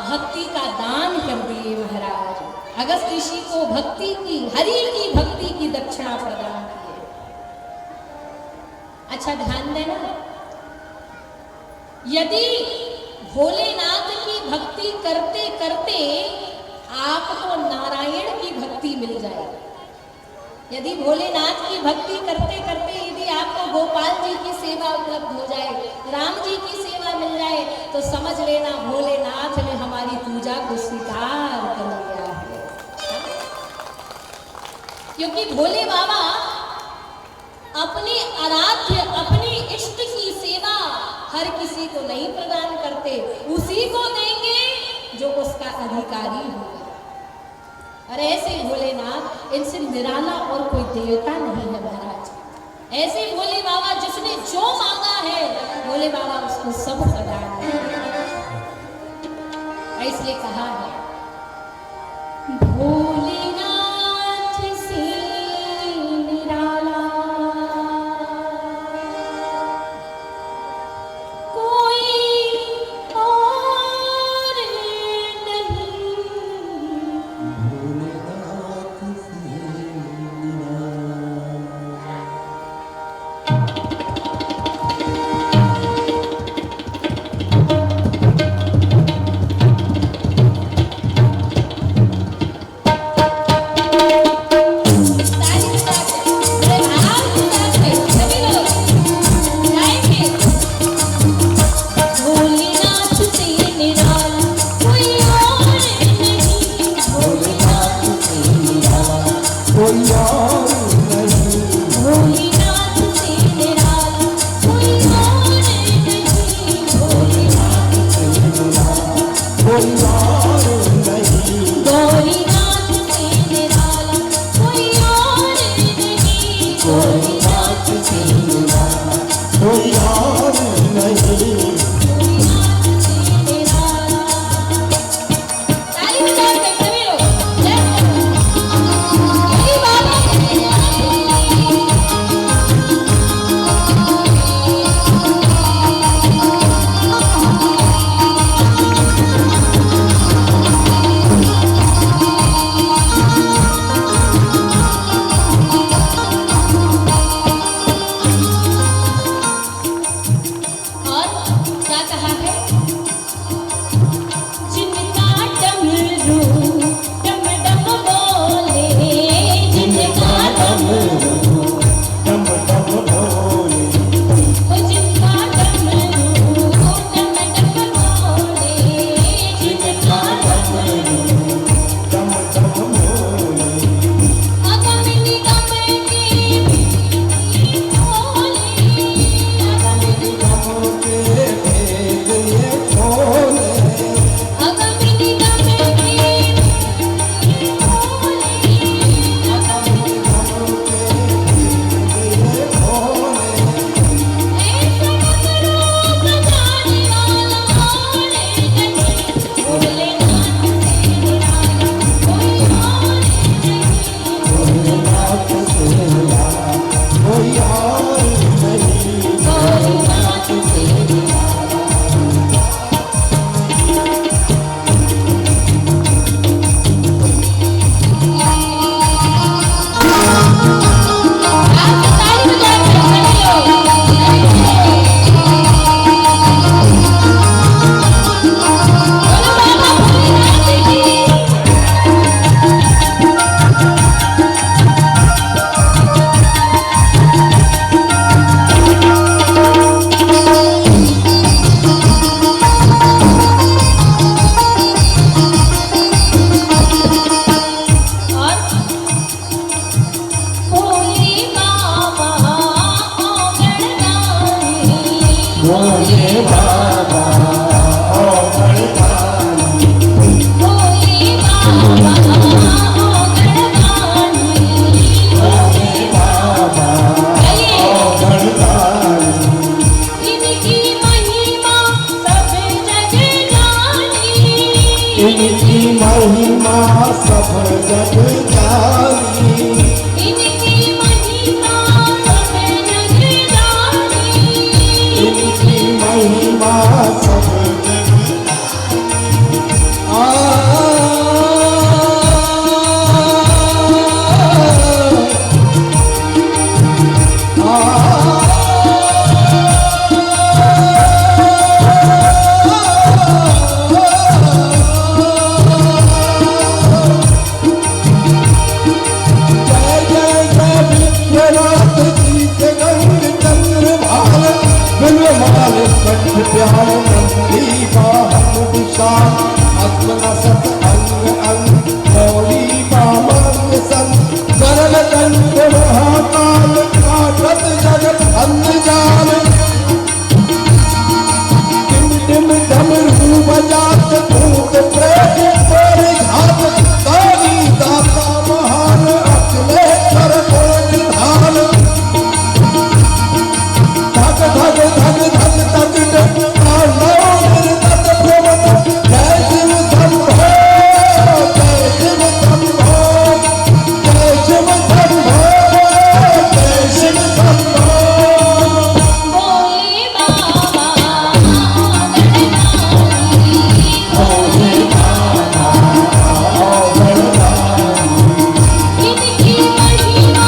भक्ति का दान कर दिए। महाराज अगस्त ऋषि को भक्ति की, हरि की भक्ति की दक्षिणा प्रदान किए। अच्छा ध्यान देना, यदि भोलेनाथ की भक्ति करते करते आपको नारायण की भक्ति मिल जाए, यदि भोलेनाथ की भक्ति करते करते यदि आपको गोपाल जी की सेवा उपलब्ध हो जाए, राम जी की सेवा मिल जाए, तो समझ लेना भोलेनाथ ने हमारी पूजा को स्वीकार कर लिया है। क्योंकि भोले बाबा अपने आराध्य, अपने इष्ट की सेवा हर किसी को नहीं प्रदान करते, उसी को देंगे जो उसका अधिकारी होगा। और ऐसे भोलेनाथ, इनसे निराला और कोई देवता नहीं है महाराज। ऐसे भोले बाबा जिसने जो मांगा है भोले बाबा उसको सब प्रदान करेंगे। इसलिए कहा है भोलेनाथ से निराला मुख प्यार नंदी बाहन विशाल आत्मना सत अंग अंग मौली बामंग संग करल कंठ महाकाल काटत जगत अंधजाल टिम टिम डमरू बजात भूत प्रेत पर घात काली दाता महान अखिले कर कोट ढाल धग धग धग धग धग धग तालो निर्गत भवन जय शिव शंभो जय शिव शंभो जय शिव शंभो जय शिव शंभो भोले बाबा गणनाथी इनकी महिमा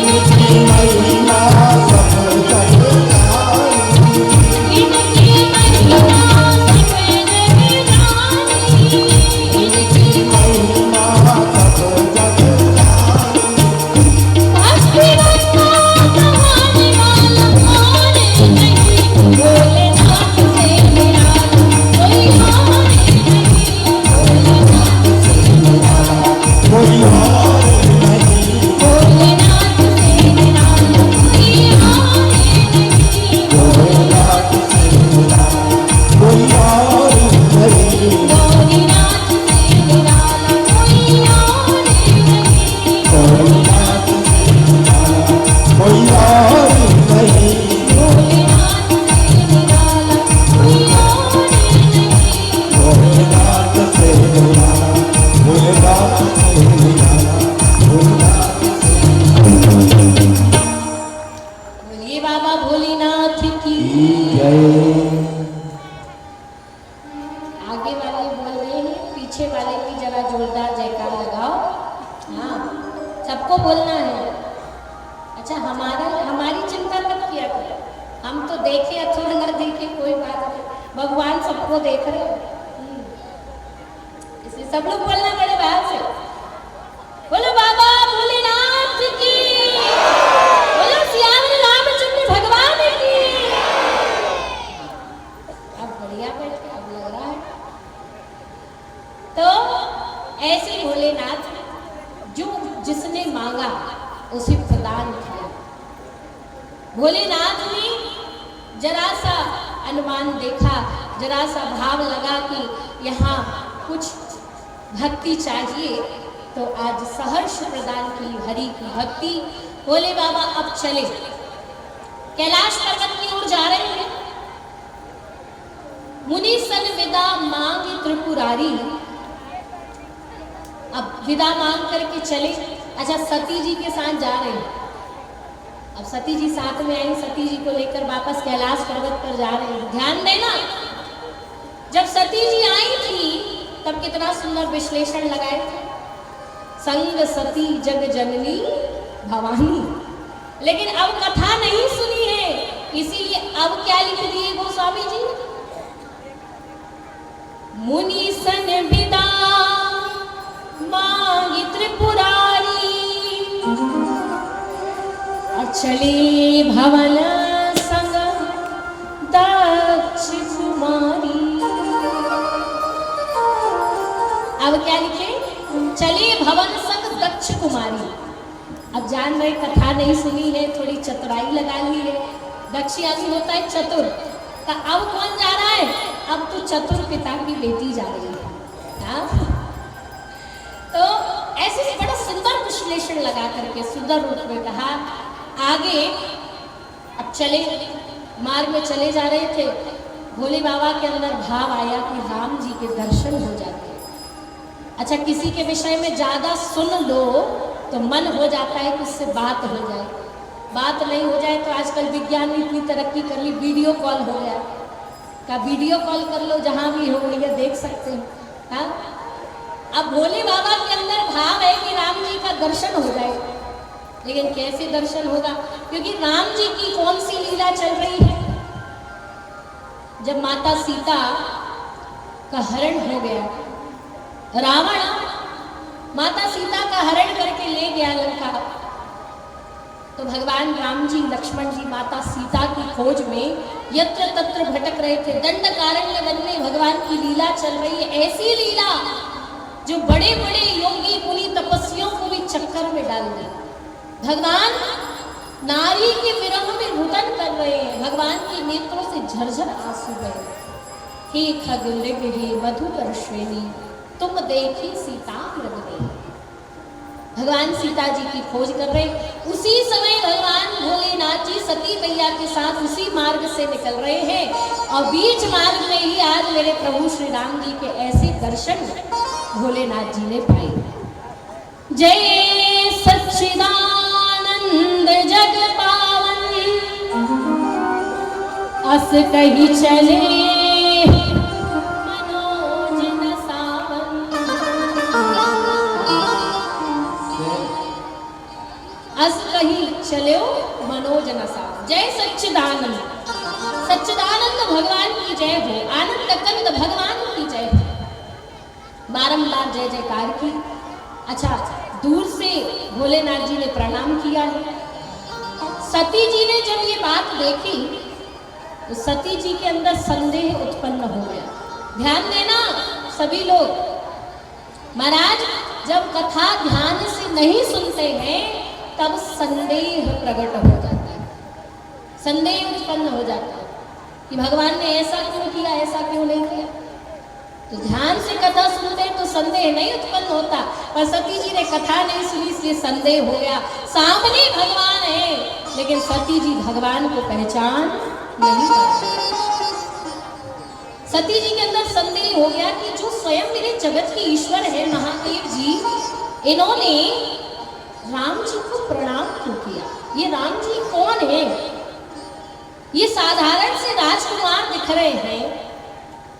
इनकी महिमा भक्ति रंगा कहानी वाला कौन नहीं भोलेनाथ से निराला कोई और नहीं भोलेनाथ से निराला कोई और नहीं भोलेनाथ से निराला कोई और नहीं भोलेनाथ से निराला कोई और नहीं भोलेनाथ से निराला कोई और नहीं भोलेनाथ से निराला कोई और नहीं भोलेनाथ से निराला कोई और नहीं भोलेनाथ से निराला भोलेनाथ से निराला भोलेनाथ बोलिए बाबा भोलेनाथ की जय आगे वाले बोल रहे हैं पीछे वाले की जरा जोरदार जयकार लगाओ हाँ सबको बोलना है अच्छा हमारी चिंता मत किया करो हम तो देखे अथवा न देखे कोई बात नहीं भगवान सबको देख रहे हैं इसलिए सब लोग बोलना बड़े बात से बोलो बाबा भोलेनाथ की बोलो सियावर रामचंद्र भगवान की अब बढ़िया बैठे अब लग रहा है तो ऐसे भोलेनाथ जो जिसने मांगा उसे प्रदान किया भोलेनाथ ने जरा सा अनुमान देखा जरा सा भाव लगा कि यहाँ कुछ भक्ति चाहिए तो आज सहर्ष प्रदान की हरि की भक्ति भोले बाबा अब चले कैलाश पर्वत की ओर जा रहे हैं मुनि सन विदा मांग त्रिपुरारी अब विदा मांग करके चले अच्छा सती जी के साथ जा रहे हैं अब सती जी साथ में आई सती जी को लेकर वापस कैलाश पर्वत पर जा रहे हैं ध्यान देना जब सती जी आई थी तब कितना सुंदर विश्लेषण लगाए थे संग सती जग जननी भवानी लेकिन अब कथा नहीं सुनी है इसीलिए अब क्या लिख दिए गोस्वामी जी मुनि सन विदा मांगी त्रिपुरारी चले भवन संग दक्ष कुमारी अब क्या लिखे चले भवन संग दक्ष कुमारी अब जान रहे कथा नहीं सुनी है थोड़ी चतुराई लगा ली है दक्ष यानी होता है चतुर तो अब कौन जा रहा है अब तो चतुर पिता की बेटी जा रही है हाँ? तो ऐसे बड़ा सुंदर विश्लेषण लगा करके सुंदर रूप में कहा आगे अब चले मार्ग में चले जा रहे थे भोले बाबा के अंदर भाव आया कि राम जी के दर्शन हो जाते हैं अच्छा किसी के विषय में ज्यादा सुन लो तो मन हो जाता है कि उससे बात हो जाए बात नहीं हो जाए तो आजकल विज्ञान ने इतनी तरक्की कर ली वीडियो कॉल हो गया का वीडियो कॉल कर लो जहां भी हो ये देख सकते हैं हाँ? अब भोले बाबा के अंदर भाव है कि राम जी का दर्शन हो जाए लेकिन कैसे दर्शन होगा क्योंकि राम जी की कौन सी लीला चल रही है जब माता सीता का हरण हो गया रावण माता सीता का हरण करके ले गया लंका तो भगवान राम जी, लक्ष्मण जी, माता सीता की खोज में यत्र तत्र भटक रहे थे। दंडकारण्य वन में भगवान की लीला चल रही है, ऐसी लीला जो बड़े बड़े योगी मुनि तपस्वियों को भी चक्कर में डाल दी। भगवान नारी के विरह में रुदन कर रहे हैं, भगवान के नेत्रों से झरझर आंसू बहे। हे खगमृग हे मधुकर श्रेणी, तुम देखी सीता मृग। भगवान सीता जी की खोज कर रहे, उसी समय भगवान भोलेनाथ जी सती मैया के साथ उसी मार्ग से निकल रहे हैं और बीच मार्ग में ही आज मेरे प्रभु श्री राम जी के ऐसे दर्शन भोलेनाथ जी ने पाए। जय सच्चिदानंद जग पावन, अस कही चले मनोज न सावन। अस कही चलो मनोज न सावन। जय सच्चिदानंद, सच्चिदानंद भगवान की जय हो, आनंद कंद भगवान की जय हो। बारंबार जय जयकार की। अच्छा, दूर से भोलेनाथ जी ने प्रणाम किया है। सती जी ने जब ये बात देखी तो सती जी के अंदर संदेह उत्पन्न हो गया। ध्यान देना सभी लोग, महाराज जब कथा ध्यान से नहीं सुनते हैं तब संदेह प्रकट हो जाता है, संदेह उत्पन्न हो जाता है कि भगवान ने ऐसा क्यों किया, ऐसा क्यों नहीं किया। तो ध्यान से कथा सुनते हैं तो संदेह नहीं उत्पन्न होता, पर सती जी ने कथा नहीं सुनी इसलिए संदेह हो गया। सामने भगवान है लेकिन सती जी भगवान को पहचान नहीं पाती। सती जी के अंदर संदेह हो गया कि जो स्वयं मेरे जगत के ईश्वर है महादेव जी, इन्होंने राम जी को प्रणाम क्यों किया। ये राम जी कौन है, ये साधारण से राजकुमार दिख रहे हैं,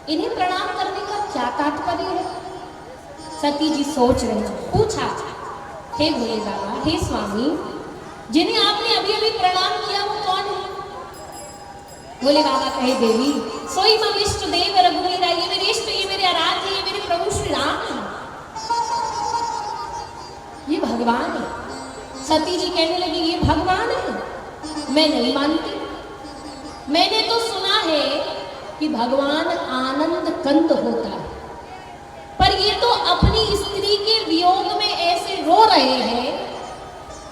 इन्हें प्रणाम करने का क्या तात्पर्य है। सती जी सोच रही, पूछा, हे भोले बाबा, हे स्वामी, जिन्हें आपने अभी अभी प्रणाम किया वो कौन है। भोले बाबा कहे, देवी सोई मम इष्ट देव रघुवीरा, ये मेरे इष्ट, ये मेरे आराध्य, ये मेरे प्रभु श्री राम है, ये भगवान है। सती जी कहने लगी, ये भगवान है, मैं नहीं मानती। मैंने तो सुना है कि भगवान आनंद कंद होता है, पर ये तो अपनी स्त्री के वियोग में ऐसे रो रहे हैं,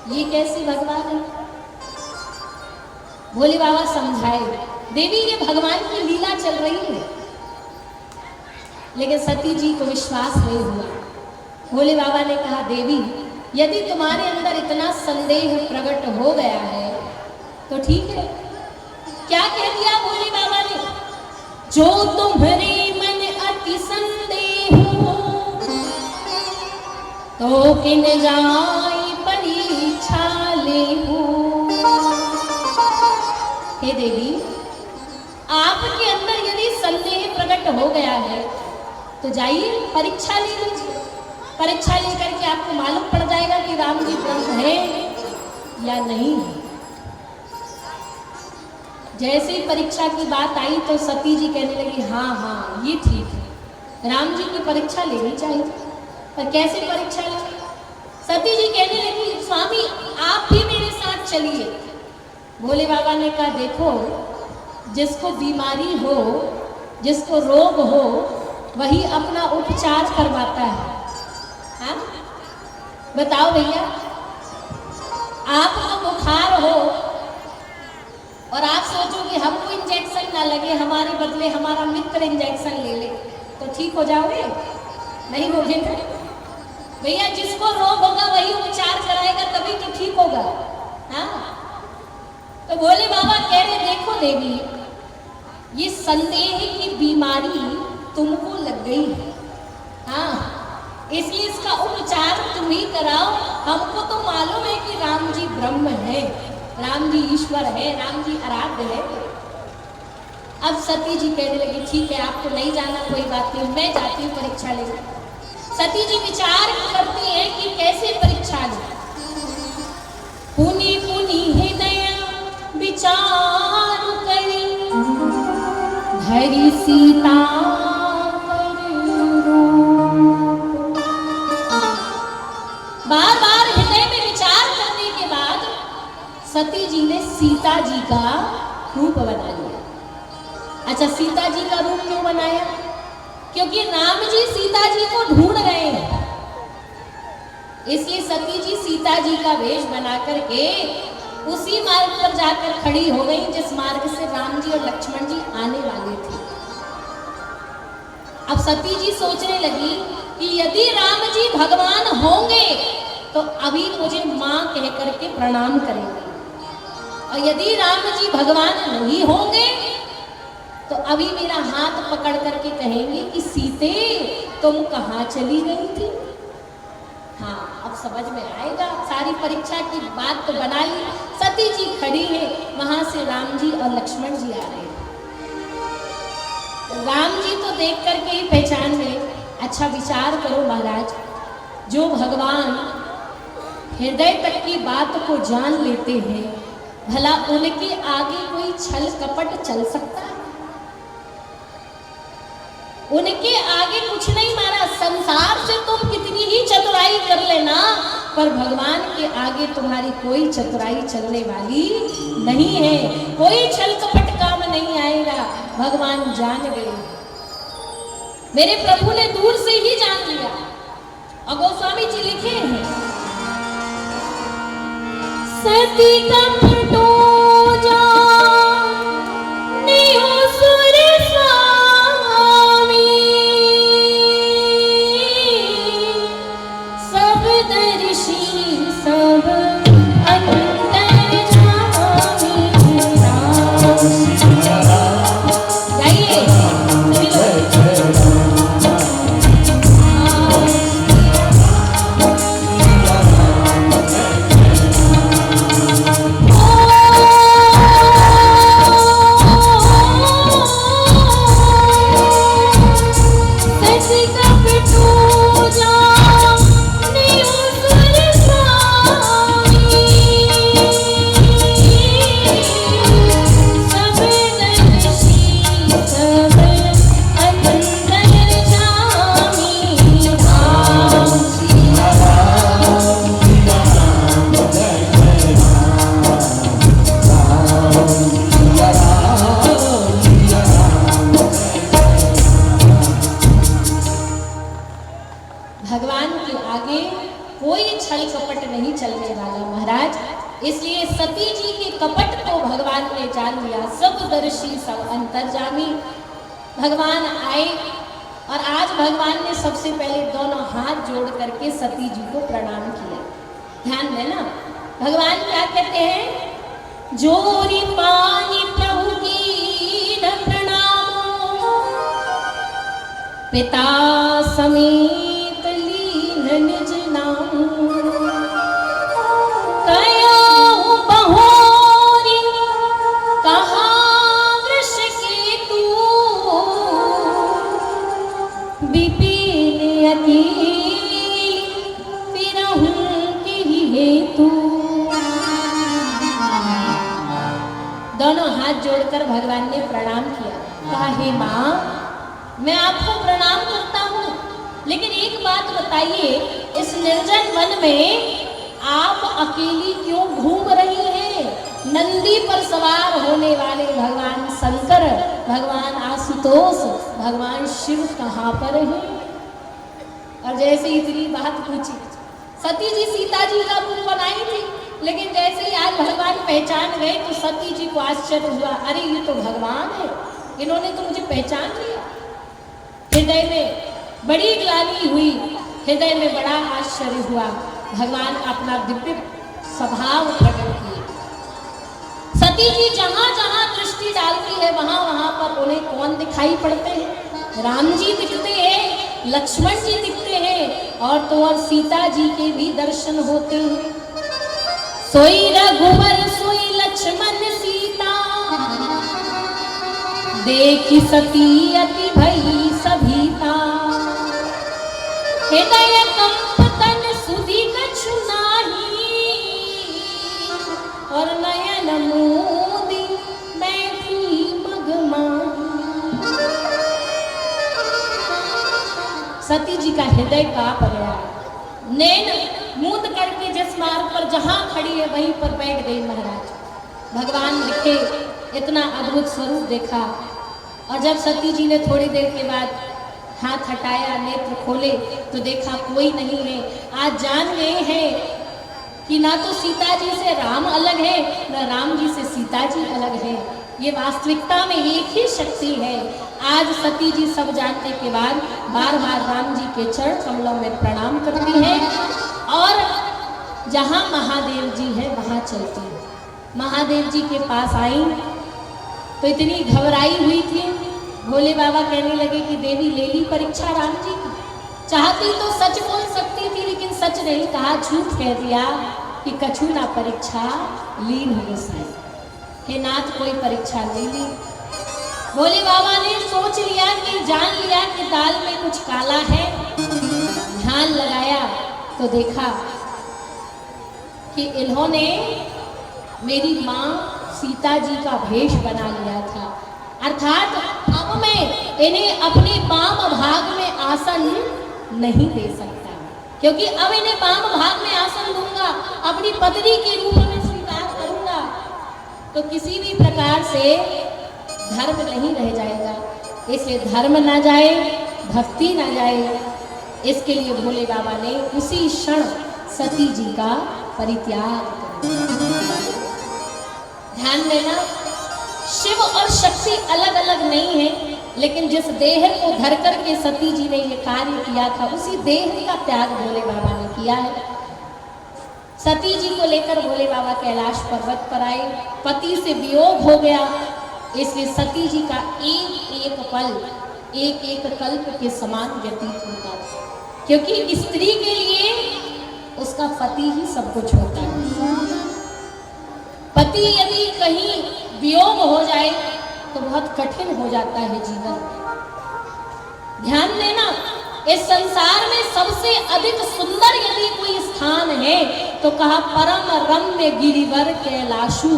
ये कैसे भगवान है। भोले बाबा समझाए, देवी ये भगवान की लीला चल रही है। लेकिन सती जी को विश्वास नहीं हुआ। भोले बाबा ने कहा, देवी यदि तुम्हारे अंदर इतना संदेह प्रकट हो गया है तो ठीक है। क्या कह दिया भोले बाबा ने, जो तुम्हारे मन अति संदेह हो तो किन जाई परीक्षा ले हो। हे देवी, आपके अंदर यदि संदेह प्रकट हो गया है तो जाइए परीक्षा ले लीजिए। परीक्षा लेकर के आपको मालूम पड़ जाएगा कि राम जी ब्रह्म है या नहीं है। जैसे ही परीक्षा की बात आई तो सती जी कहने लगी, हाँ हाँ ये ठीक है, राम जी की परीक्षा लेनी चाहिए, पर कैसे परीक्षा लें। सती जी कहने लगी, स्वामी आप भी मेरे साथ चलिए। भोले बाबा ने कहा, देखो जिसको बीमारी हो, जिसको रोग हो, वही अपना उपचार करवाता है। हाँ बताओ भैया, आपको बुखार हो और आप सोचो कि हमको इंजेक्शन ना लगे, हमारे बदले हमारा मित्र इंजेक्शन ले ले, तो ठीक हो जाओगे? नहीं होगे ना भैया। जिसको रोग होगा वही उपचार कराएगा, तभी तो ठीक होगा। हाँ, तो भोले बाबा कह रहे, देखो देवी, ये संदेह की बीमारी तुमको लग गई है, हाँ, इसलिए इसका उपचार तुम ही कराओ। हमको तो मालूम है कि राम जी ब्रह्म है, राम जी ईश्वर है, राम जी आराध्य है। अब सती जी कहने लगी, ठीक है आपको नहीं जाना, कोई बात नहीं, मैं जाती हूँ परीक्षा लेने। सती जी विचार करती हैं कि कैसे परीक्षा लें। पुनि पुनि हृदय विचार करी, धरी सीता बार बार हृदय में विचार करने के बाद ने सीता जी का रूप बना लिया। अच्छा, सीता जी का रूप क्यों बनाया? क्योंकि राम जी सीता जी को ढूंढ रहे हैं, इसलिए सती जी सीता जी का वेश बना करके उसी मार्ग पर जाकर खड़ी हो गई जिस मार्ग से राम जी और लक्ष्मण जी आने वाले थे। अब सती जी सोचने लगी कि यदि राम जी भगवान होंगे तो अभी मुझे मां कह करके प्रणाम करेंगे, और यदि राम जी भगवान नहीं होंगे तो अभी मेरा हाथ पकड़ करके कहेंगे कि सीते तुम कहाँ चली गई थी। हाँ, अब समझ में आएगा। सारी परीक्षा की बात तो बना ली, सती जी खड़ी है, वहां से राम जी और लक्ष्मण जी आ रहे हैं। राम जी तो देख करके ही पहचान गए। अच्छा, विचार करो महाराज, जो भगवान हृदय तक की बात को जान लेते हैं, भला उनके आगे कोई छल कपट चल सकता है? उनके आगे कुछ नहीं मारा। संसार से तुम कितनी ही चतुराई कर लेना, पर भगवान के आगे तुम्हारी कोई चतुराई चलने वाली नहीं है, कोई छल कपट काम नहीं आएगा। भगवान जान गए, मेरे प्रभु ने दूर से ही जान लिया। और गोस्वामी जी लिखे हैं, सती का फटो जा इसलिए सती जी के कपट को भगवान ने जान लिया। सब दर्शी सब अंतर्जामी भगवान आए, और आज भगवान ने सबसे पहले दोनों हाथ जोड़ करके सती जी को प्रणाम किया। ध्यान देना, भगवान क्या कहते हैं, जोरी पानी प्रभु की न प्रणामो, पिता समेत लीन निज नाम, दोनों हाथ जोड़कर भगवान ने प्रणाम किया। कहा, हे माँ, मैं आपको प्रणाम करता हूँ, लेकिन एक बात बताइए, इस निर्जन वन में आप अकेली क्यों घूम रही हैं? नंदी पर सवार होने वाले भगवान शंकर, भगवान आशुतोष, भगवान शिव कहाँ पर हैं? और जैसे इतनी बात पूछी, सती जी सीता जी का रूप बनाई थी, लेकिन जैसे ही आज भगवान पहचान गए तो सती जी को आश्चर्य हुआ, अरे ये तो भगवान है, इन्होंने तो मुझे पहचान लिया। हृदय में बड़ी ग्लानि हुई, हृदय में बड़ा आश्चर्य हुआ। भगवान अपना दिव्य स्वभाव प्रकट किए। सती जी जहां जहां दृष्टि डालती है वहां वहां पर उन्हें कौन दिखाई पड़ते हैं? राम जी दिखते हैं, लक्ष्मण जी दिखते हैं, और तो और सीता जी के भी दर्शन होते हैं। सोई रघुवर सोई लक्ष्मण सीता, देखी सती अति भई सभीता, हृदय कंप तन सुधि कछु नाही, और नयन मोदी बैठी मगमाही। सती जी का हृदय कांप गया, नैन मूंद करके जिस मार्ग पर जहां खड़ी है वहीं पर बैठ गई महाराज। भगवान दिखे, इतना अद्भुत स्वरूप देखा। और जब सती जी ने थोड़ी देर के बाद हाथ हटाया, नेत्र खोले तो देखा कोई नहीं है। आज जान गए हैं कि ना तो सीता जी से राम अलग है, ना राम जी से सीता जी अलग है। ये वास्तविकता में एक ही शक्ति है। आज सती जी सब जानने के बाद बार बार राम जी के चरण कमलों में प्रणाम करती हैं और जहाँ महादेव जी है वहाँ चलती है। महादेव जी के पास आई तो इतनी घबराई हुई थी। भोले बाबा कहने लगे कि देवी ले ली परीक्षा राम जी की, चाहती तो सच बोल सकती थी लेकिन सच नहीं कहा, झूठ कह दिया कि कछु ना परीक्षा लीन हो साई। हे नाथ कोई परीक्षा नहीं ली। भोले बाबा ने सोच लिया कि जान लिया कि दाल में कुछ काला है। ध्यान लगाया तो देखा कि इन्होंने मेरी माँ सीता जी का भेष बना लिया था, अर्थात अब मैं इन्हें अपने वाम भाग में आसन नहीं दे सकता, क्योंकि अब इन्हें वाम भाग में आसन दूंगा, अपनी पत्नी के रूप में स्वीकार करूंगा तो किसी भी प्रकार से धर्म नहीं रह जाएगा। इसलिए धर्म ना जाए, भक्ति ना जाए, इसके लिए भोले बाबा ने उसी क्षण सती जी का परित्याग कर दिया। ध्यान देना, शिव और शक्ति अलग अलग नहीं है, लेकिन जिस देह को धर कर के सती जी ने ये कार्य किया था उसी देह का त्याग भोले बाबा ने किया है। सती जी को लेकर भोले बाबा कैलाश पर्वत पर आए, पति से वियोग हो गया, इसलिए सती जी का एक एक पल एक एक कल्प के समान व्यतीत होता था, क्योंकि स्त्री के लिए उसका पति ही सब कुछ होता है। पति यदि कहीं वियोग हो जाए तो बहुत कठिन हो जाता है जीवन। ध्यान देना, इस संसार में सबसे अधिक सुंदर यदि कोई स्थान है तो कहा परम रम्य गिरिवर कैलाशु।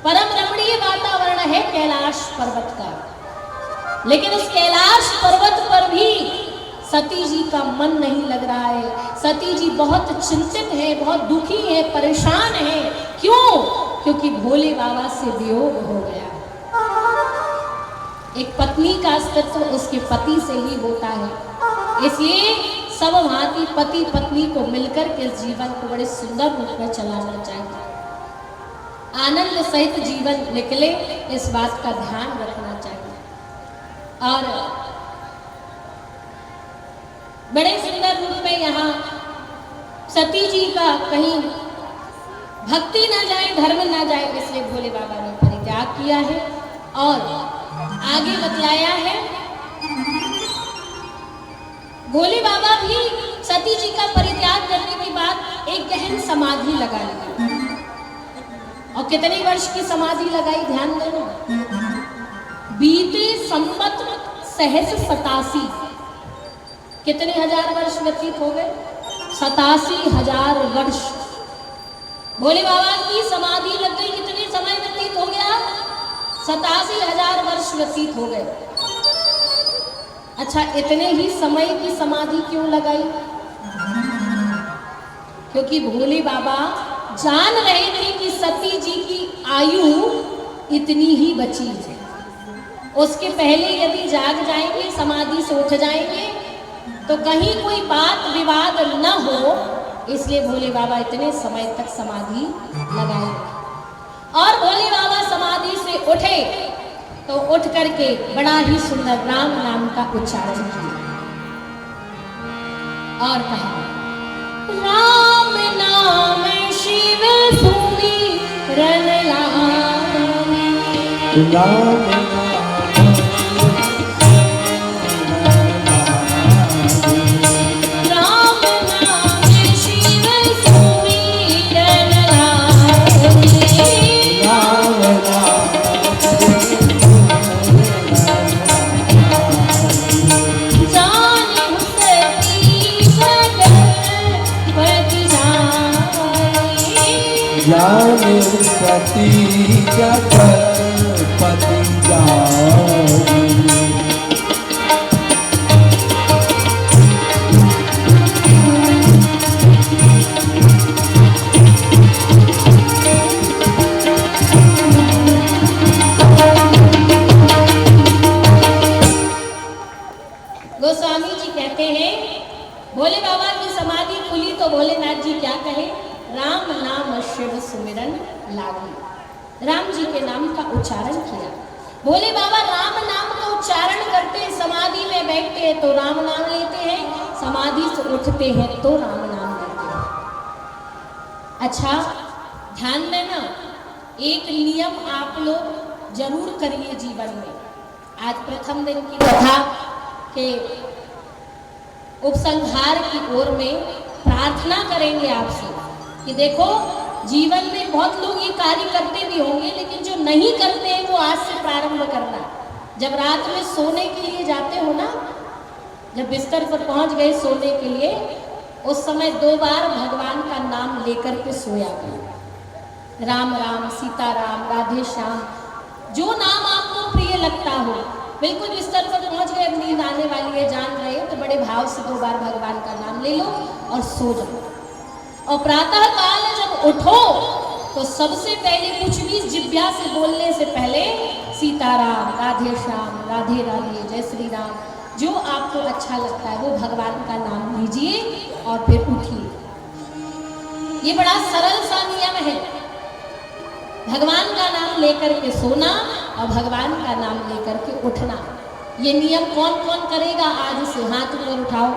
परम रमणीय वातावरण है कैलाश पर्वत का, लेकिन उस कैलाश पर्वत पर भी सती जी का मन नहीं लग रहा है। सती जी बहुत चिंतित है, बहुत दुखी है, परेशान है। क्यों? क्योंकि भोले बाबा से वियोग हो गया। एक पत्नी का अस्तित्व उसके पति से ही होता है, इसलिए सब भांति पति पत्नी को मिलकर के जीवन को बड़े सुंदर रूप में चलाना चाहिए। आनंद सहित जीवन निकले, इस बात का ध्यान रखना चाहिए। और बड़े सुंदर रूप में यहाँ सती जी का कहीं भक्ति ना जाए, धर्म ना जाए, इसलिए भोले बाबा ने परित्याग किया है। और आगे बतलाया है, भोले बाबा भी सती जी का परित्याग करने के बाद एक गहन समाधि लगा ली। और कितने वर्ष की समाधि लगाई? ध्यान देना, बीते संवत सहस 87, कितने हजार वर्ष व्यतीत हो गए? 87,000 वर्ष भोले बाबा की समाधि लग गई। कितने समय व्यतीत हो गया? 87,000 वर्ष व्यतीत हो गए। अच्छा, इतने ही समय की समाधि क्यों लगाई? क्योंकि भोले बाबा जान रहे थे कि सती जी की आयु इतनी ही बची है। उसके पहले यदि जाग जाएंगे, समाधि से उठ जाएंगे तो कहीं कोई बात विवाद न हो, इसलिए भोले बाबा इतने समय तक समाधि लगाए। और भोले बाबा समाधि से उठे तो उठ करके बड़ा ही सुंदर राम नाम का उच्चारण किया और कहा, राम नाम शिव सुमिरन लानी। पति जगतपति जानी। राम जी के नाम का उच्चारण किया। बोले बाबा राम नाम का उच्चारण करते, समाधि में बैठते हैं तो राम नाम लेते हैं, समाधि से उठते हैं तो राम नाम लेते हैं। अच्छा ध्यान देना, एक नियम आप लोग जरूर करिए जीवन में। आज प्रथम दिन की कथा के उपसंहार की ओर में प्रार्थना करेंगे आपसे कि देखो जीवन में बहुत लोग ये कार्य करते भी होंगे, लेकिन जो नहीं करते हैं वो आज से प्रारंभ करना। जब रात में सोने के लिए जाते हो ना, जब बिस्तर पर पहुंच गए सोने के लिए, उस समय 2 बार भगवान का नाम लेकर के सोया करो। राम राम, सीता राम, राधे श्याम, जो नाम आपको प्रिय लगता हो। बिल्कुल बिस्तर पर पहुंच गए, अब नींद आने वाली है, जान रहे हो, तो बड़े भाव से 2 बार भगवान का नाम ले लो और सो जाओ। और प्रातः काल जब उठो तो सबसे पहले कुछ भी जिह्वा से बोलने से पहले सीताराम, राधे श्याम, राधे राधे, जय श्री राम, जो आपको अच्छा लगता है वो भगवान का नाम लीजिए और फिर उठिए। ये बड़ा सरल सा नियम है, भगवान का नाम लेकर के सोना और भगवान का नाम लेकर के उठना। ये नियम कौन कौन करेगा आज से? हाथ ऊपर उठाओ।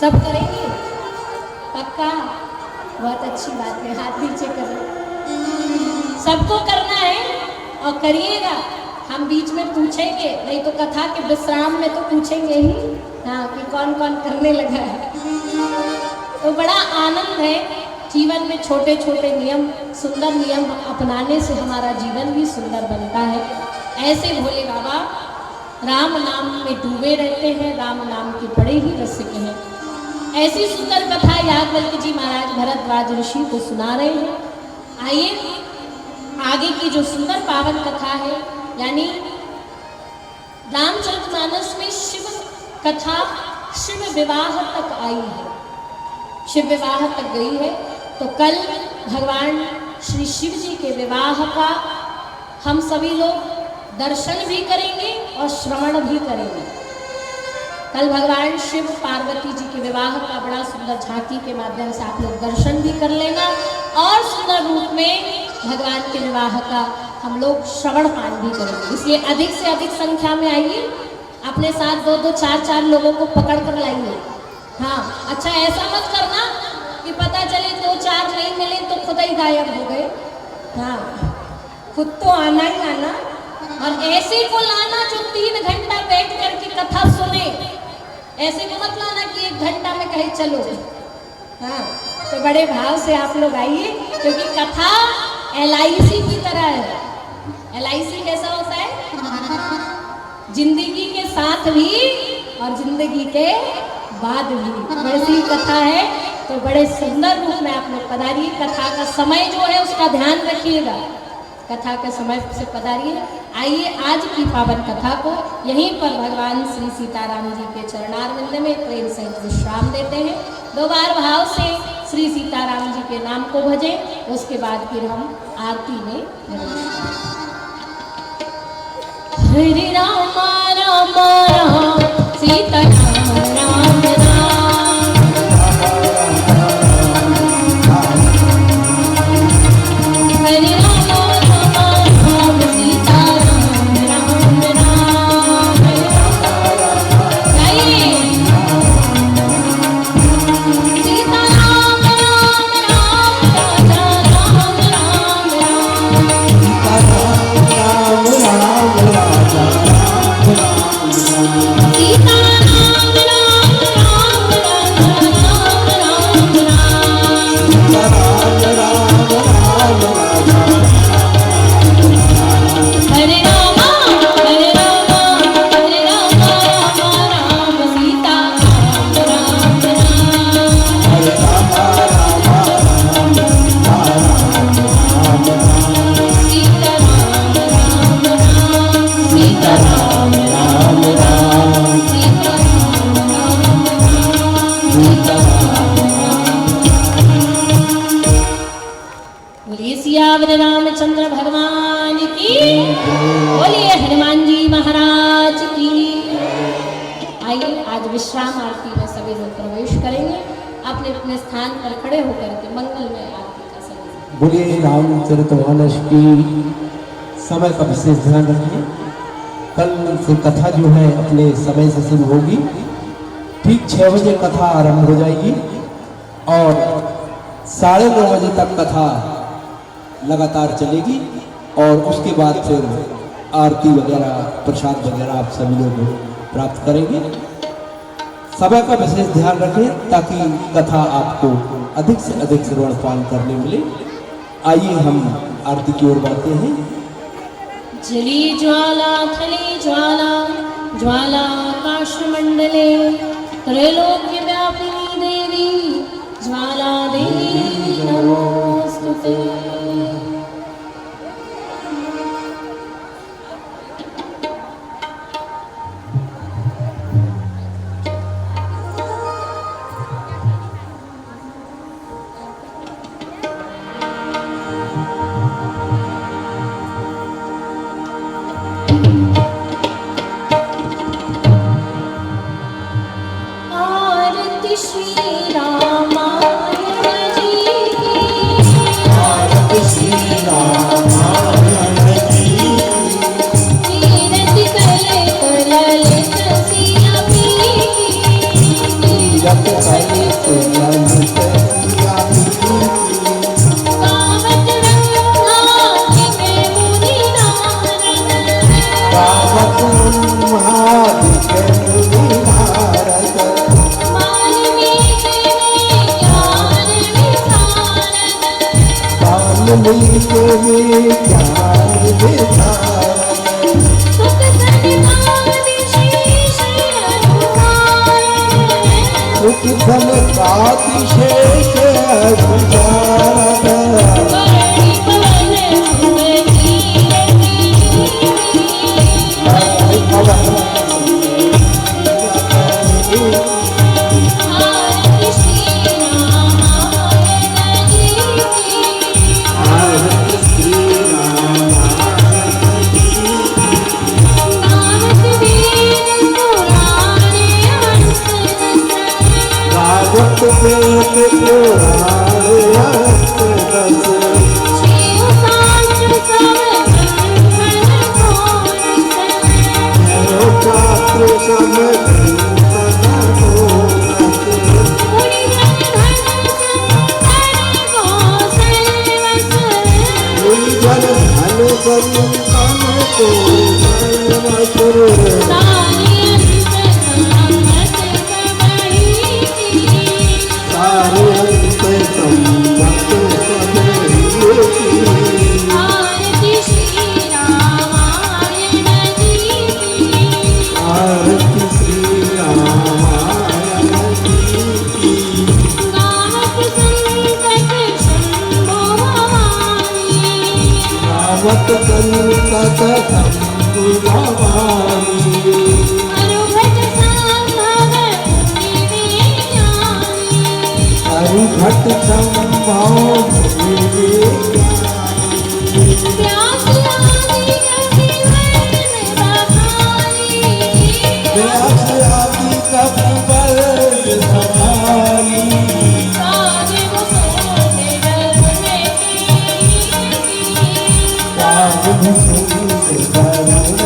सब करेंगे? पक्का? बहुत अच्छी बात है, हाथ नीचे करो। सबको करना है और करिएगा। हम बीच में पूछेंगे, नहीं तो कथा के विश्राम में तो पूछेंगे ही, हाँ, कि कौन कौन करने लगा है। तो बड़ा आनंद है जीवन में, छोटे छोटे नियम, सुंदर नियम अपनाने से हमारा जीवन भी सुंदर बनता है। ऐसे भोले बाबा राम नाम में डूबे रहते हैं, राम नाम के बड़े ही रसिक हैं। ऐसी सुंदर कथा याज्ञवल्क्य जी महाराज भरद्वाज ऋषि को सुना रहे हैं। आइए आगे की जो सुंदर पावन कथा है, यानी रामचरितमानस में शिव कथा शिव विवाह तक आई है, शिव विवाह तक गई है। तो कल भगवान श्री शिव जी के विवाह का हम सभी लोग दर्शन भी करेंगे और श्रवण भी करेंगे। कल भगवान शिव पार्वती जी के विवाह का बड़ा सुंदर झांकी के माध्यम से आप लोग दर्शन भी कर लेना और सुंदर रूप में भगवान के विवाह का हम लोग श्रवण पान भी करेंगे। इसलिए अधिक से अधिक संख्या में आइए, अपने साथ 2-2, 4-4 लोगों को पकड़ कर लाइए। हाँ, अच्छा ऐसा मत करना कि पता चले 2-4 नहीं मिले तो खुद ही गायब हो गए। हाँ, खुद तो आना ही आना, और ऐसे को लाना जो 3 घंटा बैठ करके कथा सुने। ऐसे को मत लाना कि 1 घंटा में कहे चलो। हाँ, तो बड़े भाव से आप लोग आइए, क्योंकि कथा LIC की तरह है। LIC कैसा होता है? जिंदगी के साथ भी और जिंदगी के बाद भी, वैसी कथा है। तो बड़े सुंदर रूप में आप लोग पधारिए। कथा का समय जो है उसका ध्यान रखिएगा, कथा के समय से पधारिए। आइए आज की पावन कथा को यहीं पर भगवान श्री सीताराम जी के चरणारविंद में प्रेम सहित विश्राम देते हैं। 2 बार भाव से श्री सीताराम जी के नाम को भजें, उसके बाद फिर हम आरती में हरे राम राम राम सीता राम राम राम, हरे राम राम राम सीता राम राम राम। गाइए सीता राम राम राम, राजा राम राम राम, सीता राम राम राम, राजा राम राम राम, सीता राम राम राम, राजा राम राम राम, सीता राम राम राम, राजा हरे राम हरे राम हरे राम राम राम, सीता राम राम राम, हरे राम राम राम, राम राम, सीता राम राम राम, सीता राम राम राम, सीता राम राम राम, सीता राम बोलिए सियावर रामचंद्र भगवान की, बोलिए हनुमान जी महाराज की। आइए आज विश्राम आरती में सभी लोग प्रवेश करेंगे। अपने अपने स्थान पर खड़े होकर के मंगलमय आरती का समय बोलिए रामचरितमानस की। समय का विशेष ध्यान रखिए। कल से कथा जो है अपने समय से शुरू होगी। ठीक 6 बजे कथा आरंभ हो जाएगी और 9:30 बजे तक कथा लगातार चलेगी और उसके बाद फिर आरती वगैरह प्रसाद वगैरह आप सभी लोग प्राप्त करेंगे। समय का विशेष ध्यान रखें ताकि कथा आपको अधिक से अधिक श्रवण पान करने मिले। आइए हम आरती की ओर बढ़ते हैं। जली ज्वाला थली ज्वाला ज्वाला आकाश मंडले त्रैलोक्य व्यापिनी देवी ज्वाला देवी नमोस्तुते। आरती श्री रामायण जी की। आरती श्री रामायण जी की। कीरति कले कललित सिया पी की। कीरत कले कललित सिया पी की। कावत रंगनाथ के मुनि नारद। कावत रंगनाथ के मुनि नारद। वाल्मीकि के विज्ञान विचारक। सुख सन्निधान शेष अनुसारक। सुख सन्निधान शेष अनुसारक। करणी पवन सुमति करणी पवन आरती श्री रामायण जी की। आरती श्री रामायण जी की। गावत वेद पुराण अंश रस। गावत वेद पुराण अंश रस। शिव शास्त्र सब ग्रंथन घोष। जयो शास्त्र सब ग्रंथन घोष। मुनि जन धन संतन को सर्वस। जन धन संतन को सर्वस। सारे अंत सम्मत सबहि की। सारे अंत सम्मत सबहि की। आरती श्री रामायण जी की। आरती श्री रामायण जी की। गावत संकट शंभो भवानी। गावत संकट शंभु भवानी। हरुघट संभव मुनि ज्ञानी। हरिघट संभव मुनि ज्ञानी। व्यास आदि कवि वर्णन बखानी। व्यास आदि कवि वर्ग सखानी। साजिब सोते रघुने की। साजिब सोते रघुने